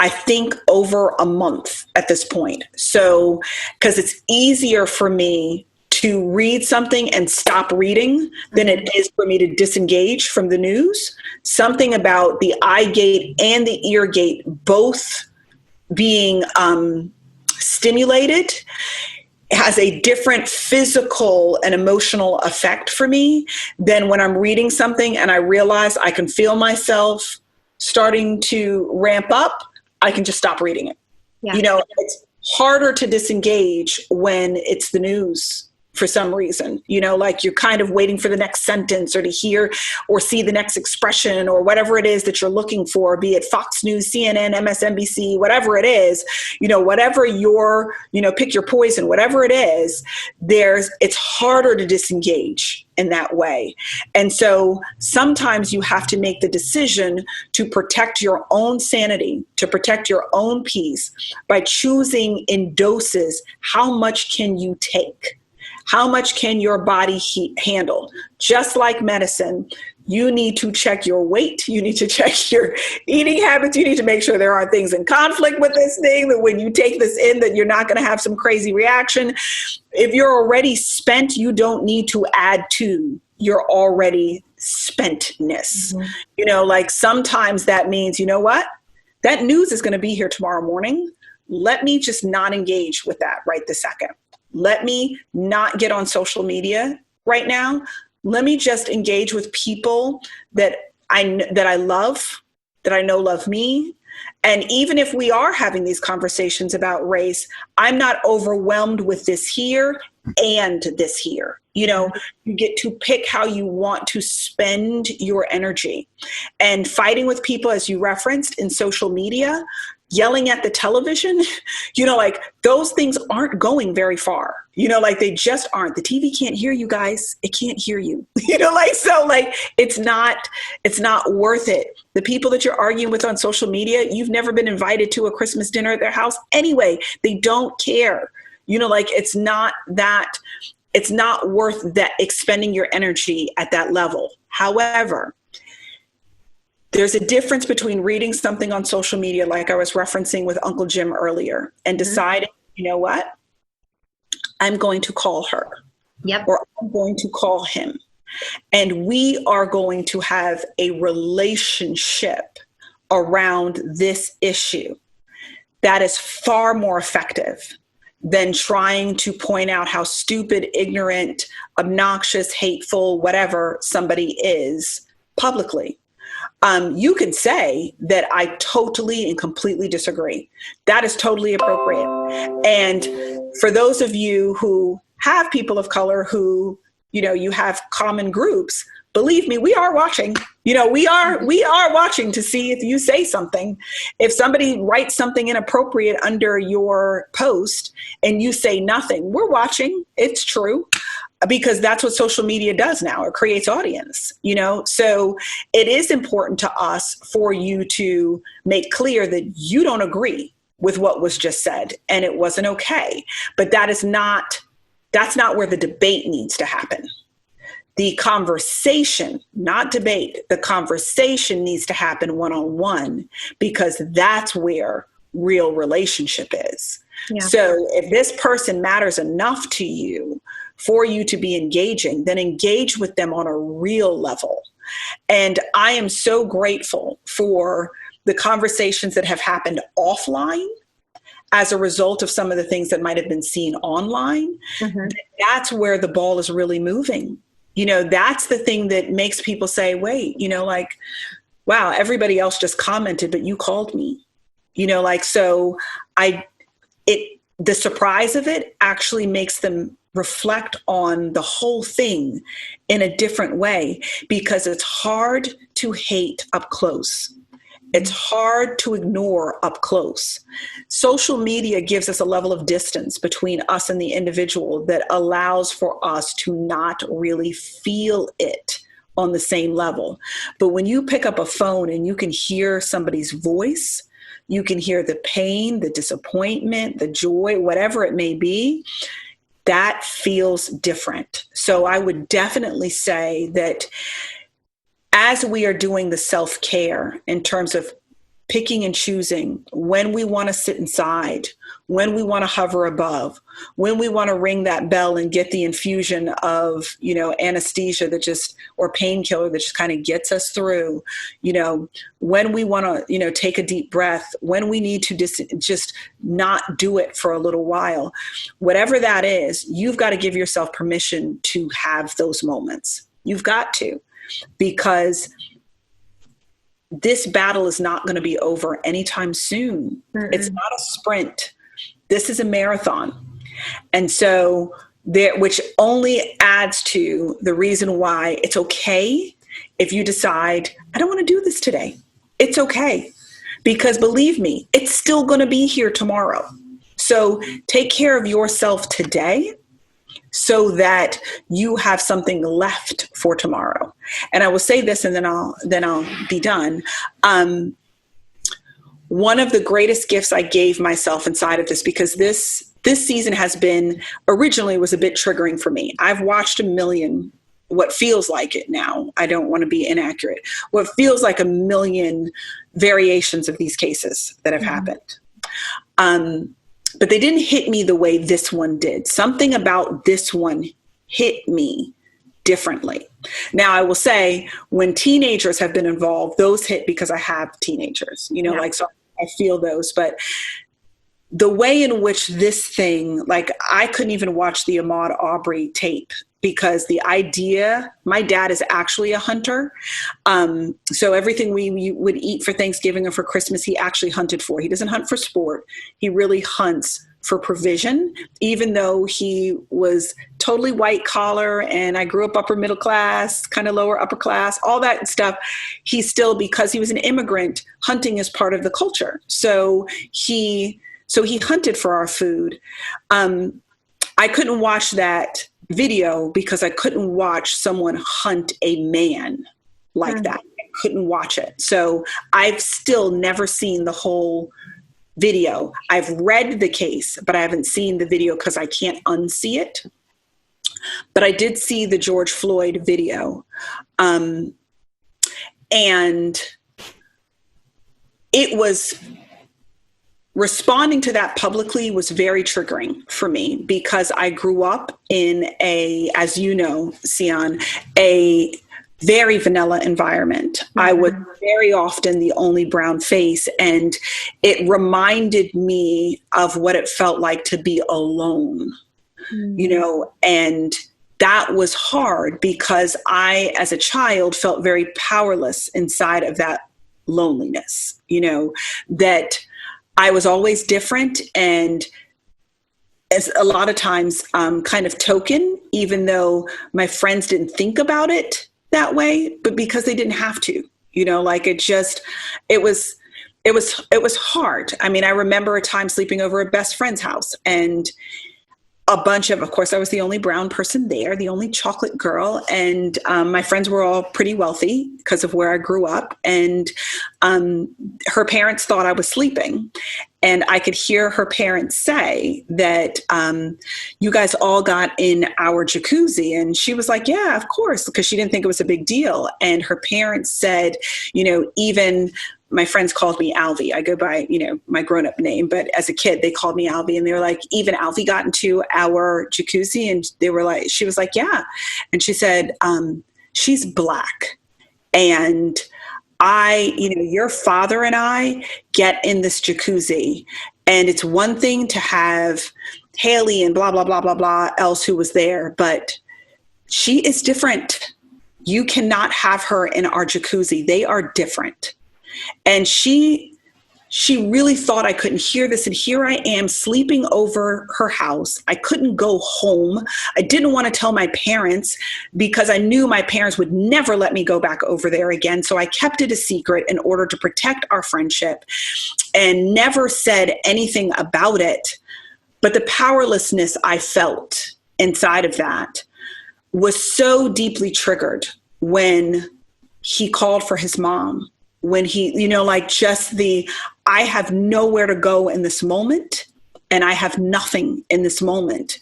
I think, over a month at this point. So, because it's easier for me to read something and stop reading than it is for me to disengage from the news. Something about the eye gate and the ear gate both being stimulated has a different physical and emotional effect for me than when I'm reading something and I realize I can feel myself starting to ramp up. I can just stop reading it. Yeah. It's harder to disengage when it's the news for some reason, like you're kind of waiting for the next sentence or to hear or see the next expression or whatever it is that you're looking for, be it Fox News, CNN, MSNBC, whatever it is, whatever your, pick your poison, whatever it is, it's harder to disengage in that way. And so sometimes you have to make the decision to protect your own sanity, to protect your own peace by choosing in doses. How much can you take? How much can your body handle? Just like medicine, you need to check your weight. You need to check your eating habits. You need to make sure there aren't things in conflict with this thing, that when you take this in, that you're not going to have some crazy reaction. If you're already spent, you don't need to add to your already spentness. Like sometimes that means, what? That news is going to be here tomorrow morning. Let me just not engage with that right this second. Let me not get on social media right now. Let me just engage with people that I love, that I know love me. And even if we are having these conversations about race, I'm not overwhelmed with this here and this here. You get to pick how you want to spend your energy. And fighting with people, as you referenced, in social media, yelling at the television, like those things aren't going very far, like they just aren't. The TV can't hear you guys. It can't hear you, so it's not worth it. The people that you're arguing with on social media, you've never been invited to a Christmas dinner at their house anyway. They don't care, it's not worth that expending your energy at that level. However, there's a difference between reading something on social media, like I was referencing with Uncle Jim earlier, and deciding, what? I'm going to call her. Yep. Or I'm going to call him. And we are going to have a relationship around this issue that is far more effective than trying to point out how stupid, ignorant, obnoxious, hateful, whatever somebody is publicly. You can say that I totally and completely disagree. That is totally appropriate. And for those of you who have people of color who, you have common groups, believe me, we are watching. We are watching to see if you say something. If somebody writes something inappropriate under your post and you say nothing, we're watching. It's true. Because that's what social media does now. It creates audience, So it is important to us for you to make clear that you don't agree with what was just said and it wasn't okay. But that's not where the debate needs to happen. The conversation, not debate, the conversation needs to happen one-on-one, because that's where real relationship is. Yeah. So if this person matters enough to you for you to be engaging, then engage with them on a real level. And I am so grateful for the conversations that have happened offline as a result of some of the things that might have been seen online. Mm-hmm. That's where the ball is really moving. That's the thing that makes people say, wait, wow, everybody else just commented, but you called me, so the surprise of it actually makes them reflect on the whole thing in a different way, because it's hard to hate up close. It's hard to ignore up close. Social media gives us a level of distance between us and the individual that allows for us to not really feel it on the same level. But when you pick up a phone and you can hear somebody's voice, you can hear the pain, the disappointment, the joy, whatever it may be, that feels different. So I would definitely say that as we are doing the self-care in terms of picking and choosing when we want to sit inside, when we want to hover above, when we want to ring that bell and get the infusion of, anesthesia that just, or painkiller that just kind of gets us through, when we want to, take a deep breath, when we need to just not do it for a little while, whatever that is, you've got to give yourself permission to have those moments. You've got to, because this battle is not going to be over anytime soon. It's not a sprint. This is a marathon. And so which only adds to the reason why it's okay if you decide, I don't want to do this today. It's okay. Because believe me, it's still going to be here tomorrow. So take care of yourself today so that you have something left for tomorrow. And I will say this, and then I'll be done. One of the greatest gifts I gave myself inside of this, because this season has been, originally was a bit triggering for me. I've watched a million, what feels like it now, I don't want to be inaccurate, what feels like a million variations of these cases that have happened. But they didn't hit me the way this one did. Something about this one hit me differently. Now, I will say, when teenagers have been involved, those hit because I have teenagers, so I feel those. But the way in which this thing, I couldn't even watch the Ahmaud Arbery tape because the idea, my dad is actually a hunter. So everything we would eat for Thanksgiving or for Christmas, he actually hunted for. He doesn't hunt for sport. He really hunts for provision, even though he was totally white collar and I grew up upper middle class, kind of lower upper class, all that stuff. He still, because he was an immigrant, hunting is part of the culture. So he hunted for our food. I couldn't watch that video because I couldn't watch someone hunt a man like that. I couldn't watch it. So I've still never seen the whole video. I've read the case, but I haven't seen the video because I can't unsee it. But I did see the George Floyd video. And it was, responding to that publicly was very triggering for me because I grew up in as you know, Cyon, a very vanilla environment. I was very often the only brown face, and it reminded me of what it felt like to be alone, and that was hard because I, as a child, felt very powerless inside of that loneliness, that I was always different and as a lot of times kind of token, even though my friends didn't think about it that way, but because they didn't have to, it was hard. I mean, I remember a time sleeping over a best friend's house and of course, I was the only brown person there, the only chocolate girl. And my friends were all pretty wealthy because of where I grew up. And her parents thought I was sleeping. And I could hear her parents say that you guys all got in our jacuzzi. And she was like, yeah, of course, because she didn't think it was a big deal. And her parents said, even my friends called me Alvy. I go by, my grown-up name, but as a kid, they called me Alvy, and they were like, even Alvy got into our jacuzzi, and she was like, yeah. And she said, she's Black. And your father and I get in this jacuzzi, and it's one thing to have Haley and blah, blah, blah, blah, blah else who was there, but she is different. You cannot have her in our jacuzzi. They are different. And she she really thought I couldn't hear this. And here I am sleeping over her house. I couldn't go home. I didn't want to tell my parents because I knew my parents would never let me go back over there again. So I kept it a secret in order to protect our friendship and never said anything about it. But the powerlessness I felt inside of that was so deeply triggered when he called for his mom. When he, I have nowhere to go in this moment, and I have nothing in this moment.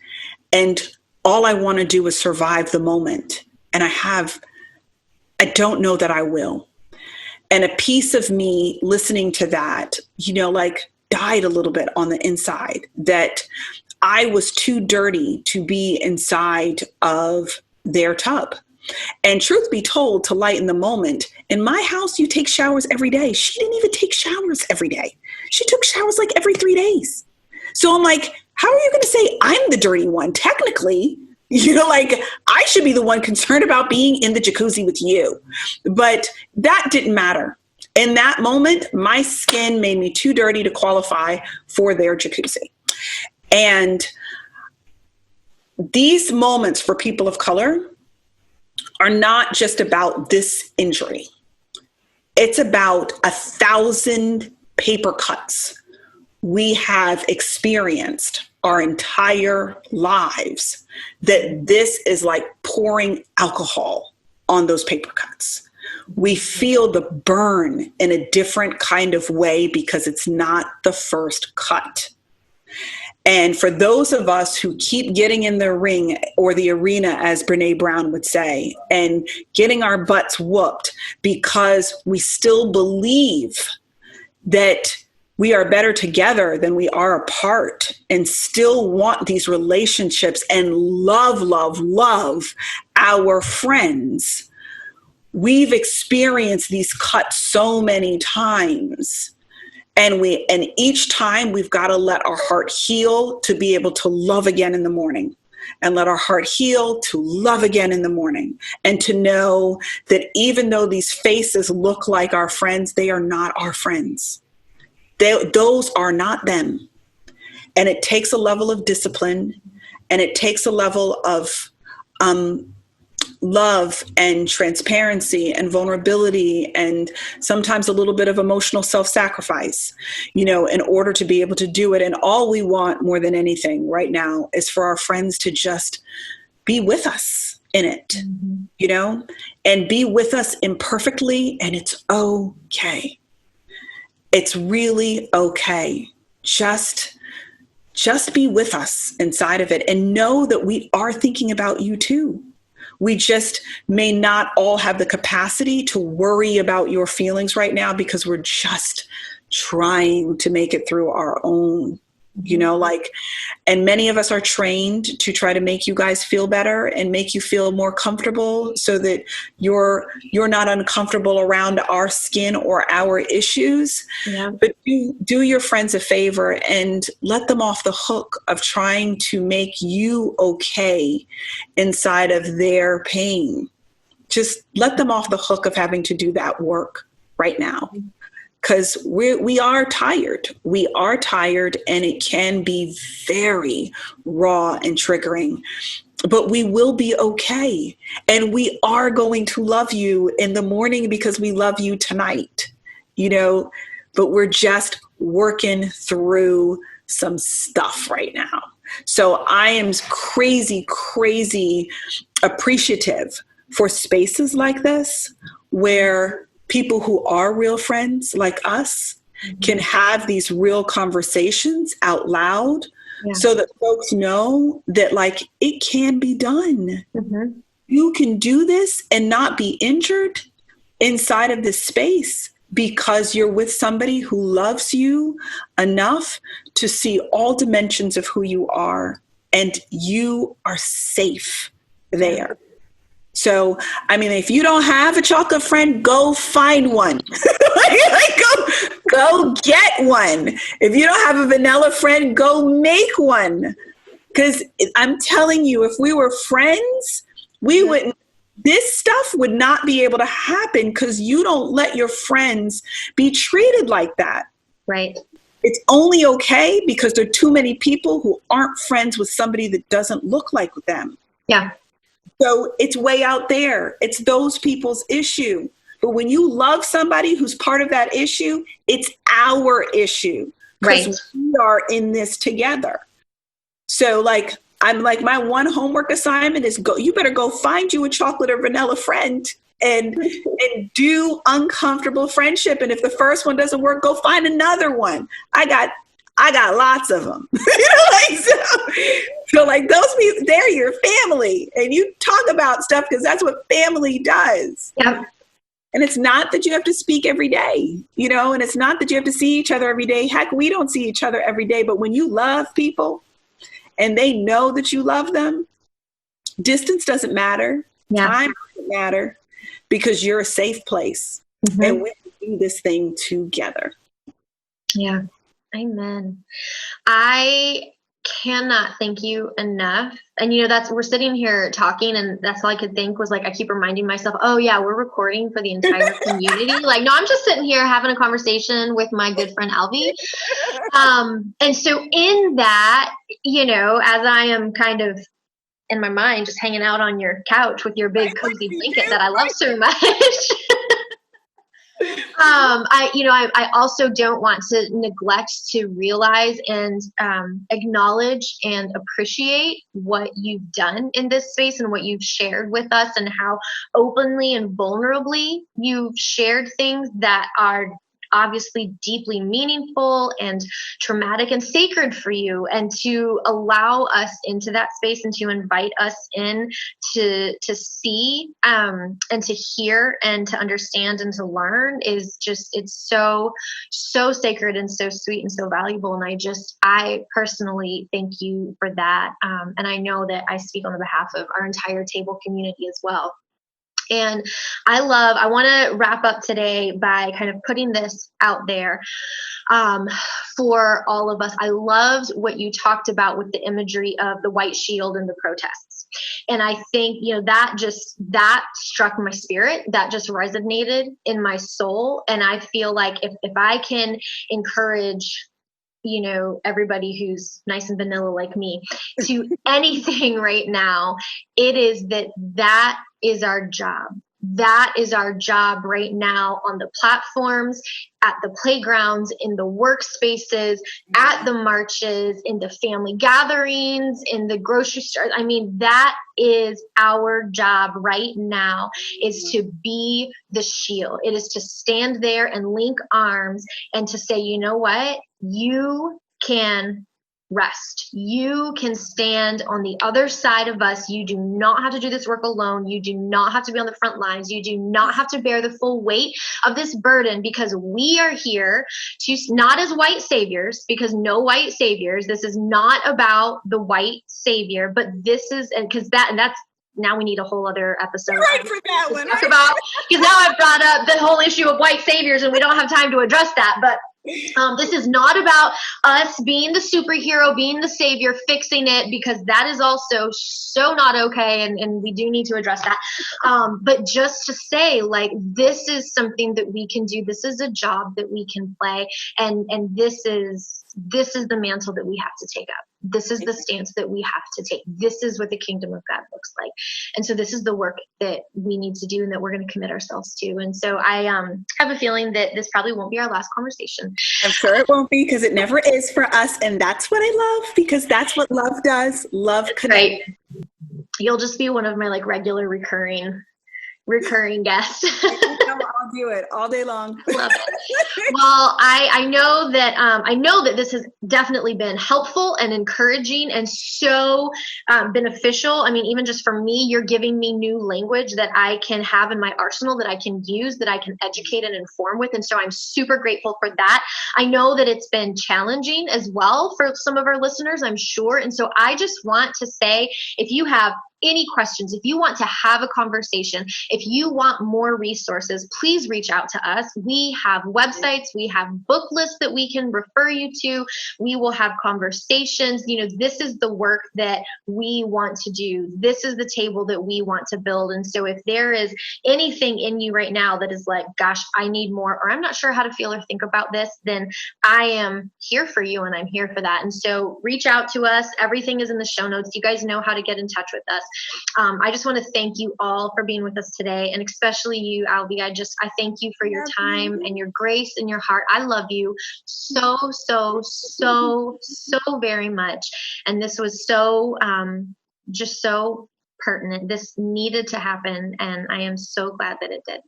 And all I want to do is survive the moment. And I don't know that I will. And a piece of me listening to that, died a little bit on the inside, that I was too dirty to be inside of their tub. And truth be told, to lighten the moment, in my house, you take showers every day. She didn't even take showers every day. She took showers like every 3 days. So I'm like, how are you going to say I'm the dirty one? Technically, I should be the one concerned about being in the jacuzzi with you. But that didn't matter. In that moment, my skin made me too dirty to qualify for their jacuzzi. And these moments for people of color are not just about this injury. It's about 1,000 paper cuts we have experienced our entire lives, that this is like pouring alcohol on those paper cuts. We feel the burn in a different kind of way because it's not the first cut. And for those of us who keep getting in the ring or the arena, as Brene Brown would say, and getting our butts whooped because we still believe that we are better together than we are apart, and still want these relationships and love our friends, we've experienced these cuts so many times. And each time we've got to let our heart heal to be able to love again in the morning, and let our heart heal to love again in the morning, and to know that even though these faces look like our friends, they are not our friends. Those are not them. And it takes a level of discipline, and it takes a level of love and transparency and vulnerability, and sometimes a little bit of emotional self-sacrifice, in order to be able to do it. And all we want more than anything right now is for our friends to just be with us in it, and be with us imperfectly. And it's okay. It's really okay. Just be with us inside of it, and know that we are thinking about you too. We just may not all have the capacity to worry about your feelings right now because we're just trying to make it through our own, and many of us are trained to try to make you guys feel better and make you feel more comfortable so that you're not uncomfortable around our skin or our issues. Yeah. But do your friends a favor and let them off the hook of trying to make you okay inside of their pain. Just let them off the hook of having to do that work right now. Because we are tired. We are tired, and it can be very raw and triggering. But we will be okay. And we are going to love you in the morning because we love you tonight, but we're just working through some stuff right now. So I am crazy, crazy appreciative for spaces like this where people who are real friends like us can have these real conversations out loud, so that folks know that it can be done. Mm-hmm. You can do this and not be injured inside of this space because you're with somebody who loves you enough to see all dimensions of who you are, and you are safe there. So, if you don't have a chocolate friend, go find one. Go get one. If you don't have a vanilla friend, go make one. Because I'm telling you, if we were friends, this stuff would not be able to happen because you don't let your friends be treated like that. Right. It's only okay because there are too many people who aren't friends with somebody that doesn't look like them. Yeah. So it's way out there. It's those people's issue. But when you love somebody who's part of that issue, it's our issue because we are in this together. So like, I'm like, my one homework assignment is you better go find you a chocolate or vanilla friend and do uncomfortable friendship. And if the first one doesn't work, go find another one. I got lots of them. So like those people, they're your family, and you talk about stuff because that's what family does. Yeah. And it's not that you have to speak every day, and it's not that you have to see each other every day. Heck, we don't see each other every day, but when you love people and they know that you love them, distance doesn't matter. Yeah. Time doesn't matter because you're a safe place. Mm-hmm. And we can do this thing together. Yeah. Amen. I cannot thank you enough. And we're sitting here talking, and that's all I could think was like, I keep reminding myself, oh yeah, we're recording for the entire community. Like, no, I'm just sitting here having a conversation with my good friend Alvy. And so in that, as I am kind of in my mind, just hanging out on your couch with your big cozy blanket that I love so much. I also don't want to neglect to realize and acknowledge and appreciate what you've done in this space and what you've shared with us and how openly and vulnerably you've shared things that are obviously deeply meaningful and traumatic and sacred for you, and to allow us into that space and to invite us in to see and to hear and to understand and to learn is just, it's so sacred and so sweet and so valuable. And I personally thank you for that. And I know that I speak on the behalf of our entire table community as well. And I want to wrap up today by kind of putting this out there for all of us. I loved what you talked about with the imagery of the white shield and the protests. And I think, that struck my spirit. That just resonated in my soul. And I feel like if I can encourage everybody who's nice and vanilla like me to anything right now, it is that is our job. That is our job right now on the platforms, at the playgrounds, in the workspaces, at the marches, in the family gatherings, in the grocery stores. I mean, that is our job right now, is to be the shield. It is to stand there and link arms and to say, you know what? You can rest. You can stand on the other side of us. You do not have to do this work alone. You do not have to be on the front lines. You do not have to bear the full weight of this burden, because we are here to, not as white saviors, because no white saviors. This is not about the white savior, but this is, because that's, now we need a whole other episode. Right for that one. Talk about, because now I've brought up the whole issue of white saviors and we don't have time to address that. But this is not about us being the superhero, being the savior, fixing it, because that is also so not okay. And we do need to address that. But just to say, like, this is something that we can do. This is a job that we can play. And this is the mantle that we have to take up. This is the stance that we have to take. This is what the kingdom of God looks like. And so this is the work that we need to do and that we're going to commit ourselves to. And so I have a feeling that this probably won't be our last conversation. I'm sure it won't be, because it never is for us. And that's what I love, because that's what love does. Love connects. Right. You'll just be one of my regular recurring guests. I'll do it all day long. Love it. Well, I know that this has definitely been helpful and encouraging and so beneficial. I mean, even just for me, you're giving me new language that I can have in my arsenal, that I can use, that I can educate and inform with. And so I'm super grateful for that. I know that it's been challenging as well for some of our listeners, I'm sure. And so I just want to say, if you have any questions, if you want to have a conversation, if you want more resources, please reach out to us. We have websites, we have book lists that we can refer you to. We will have conversations. This is the work that we want to do. This is the table that we want to build. And so if there is anything in you right now that is like, gosh, I need more, or I'm not sure how to feel or think about this, then I am here for you and I'm here for that. And so reach out to us. Everything is in the show notes. You guys know how to get in touch with us. I just want to thank you all for being with us today, and especially you, Alvy. I thank you for your time and your grace and your heart. I love you so, so, so, so very much. And this was so, just so pertinent. This needed to happen, and I am so glad that it did.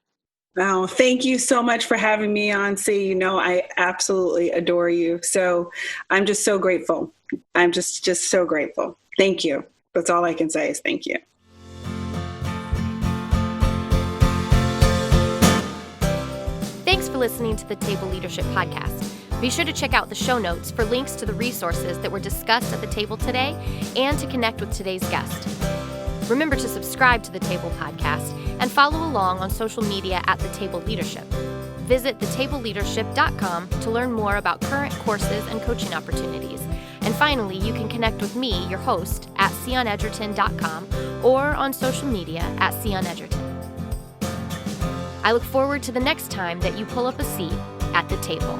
Wow. Thank you so much for having me on. See, I absolutely adore you. So I'm just so grateful. I'm just so grateful. Thank you. That's all I can say is thank you. Thanks for listening to the Table Leadership Podcast. Be sure to check out the show notes for links to the resources that were discussed at the table today and to connect with today's guest. Remember to subscribe to the Table Podcast and follow along on social media at The Table Leadership. Visit thetableleadership.com to learn more about current courses and coaching opportunities. And finally, you can connect with me, your host, at CyonEdgerton.com or on social media at CyonEdgerton. I look forward to the next time that you pull up a seat at the table.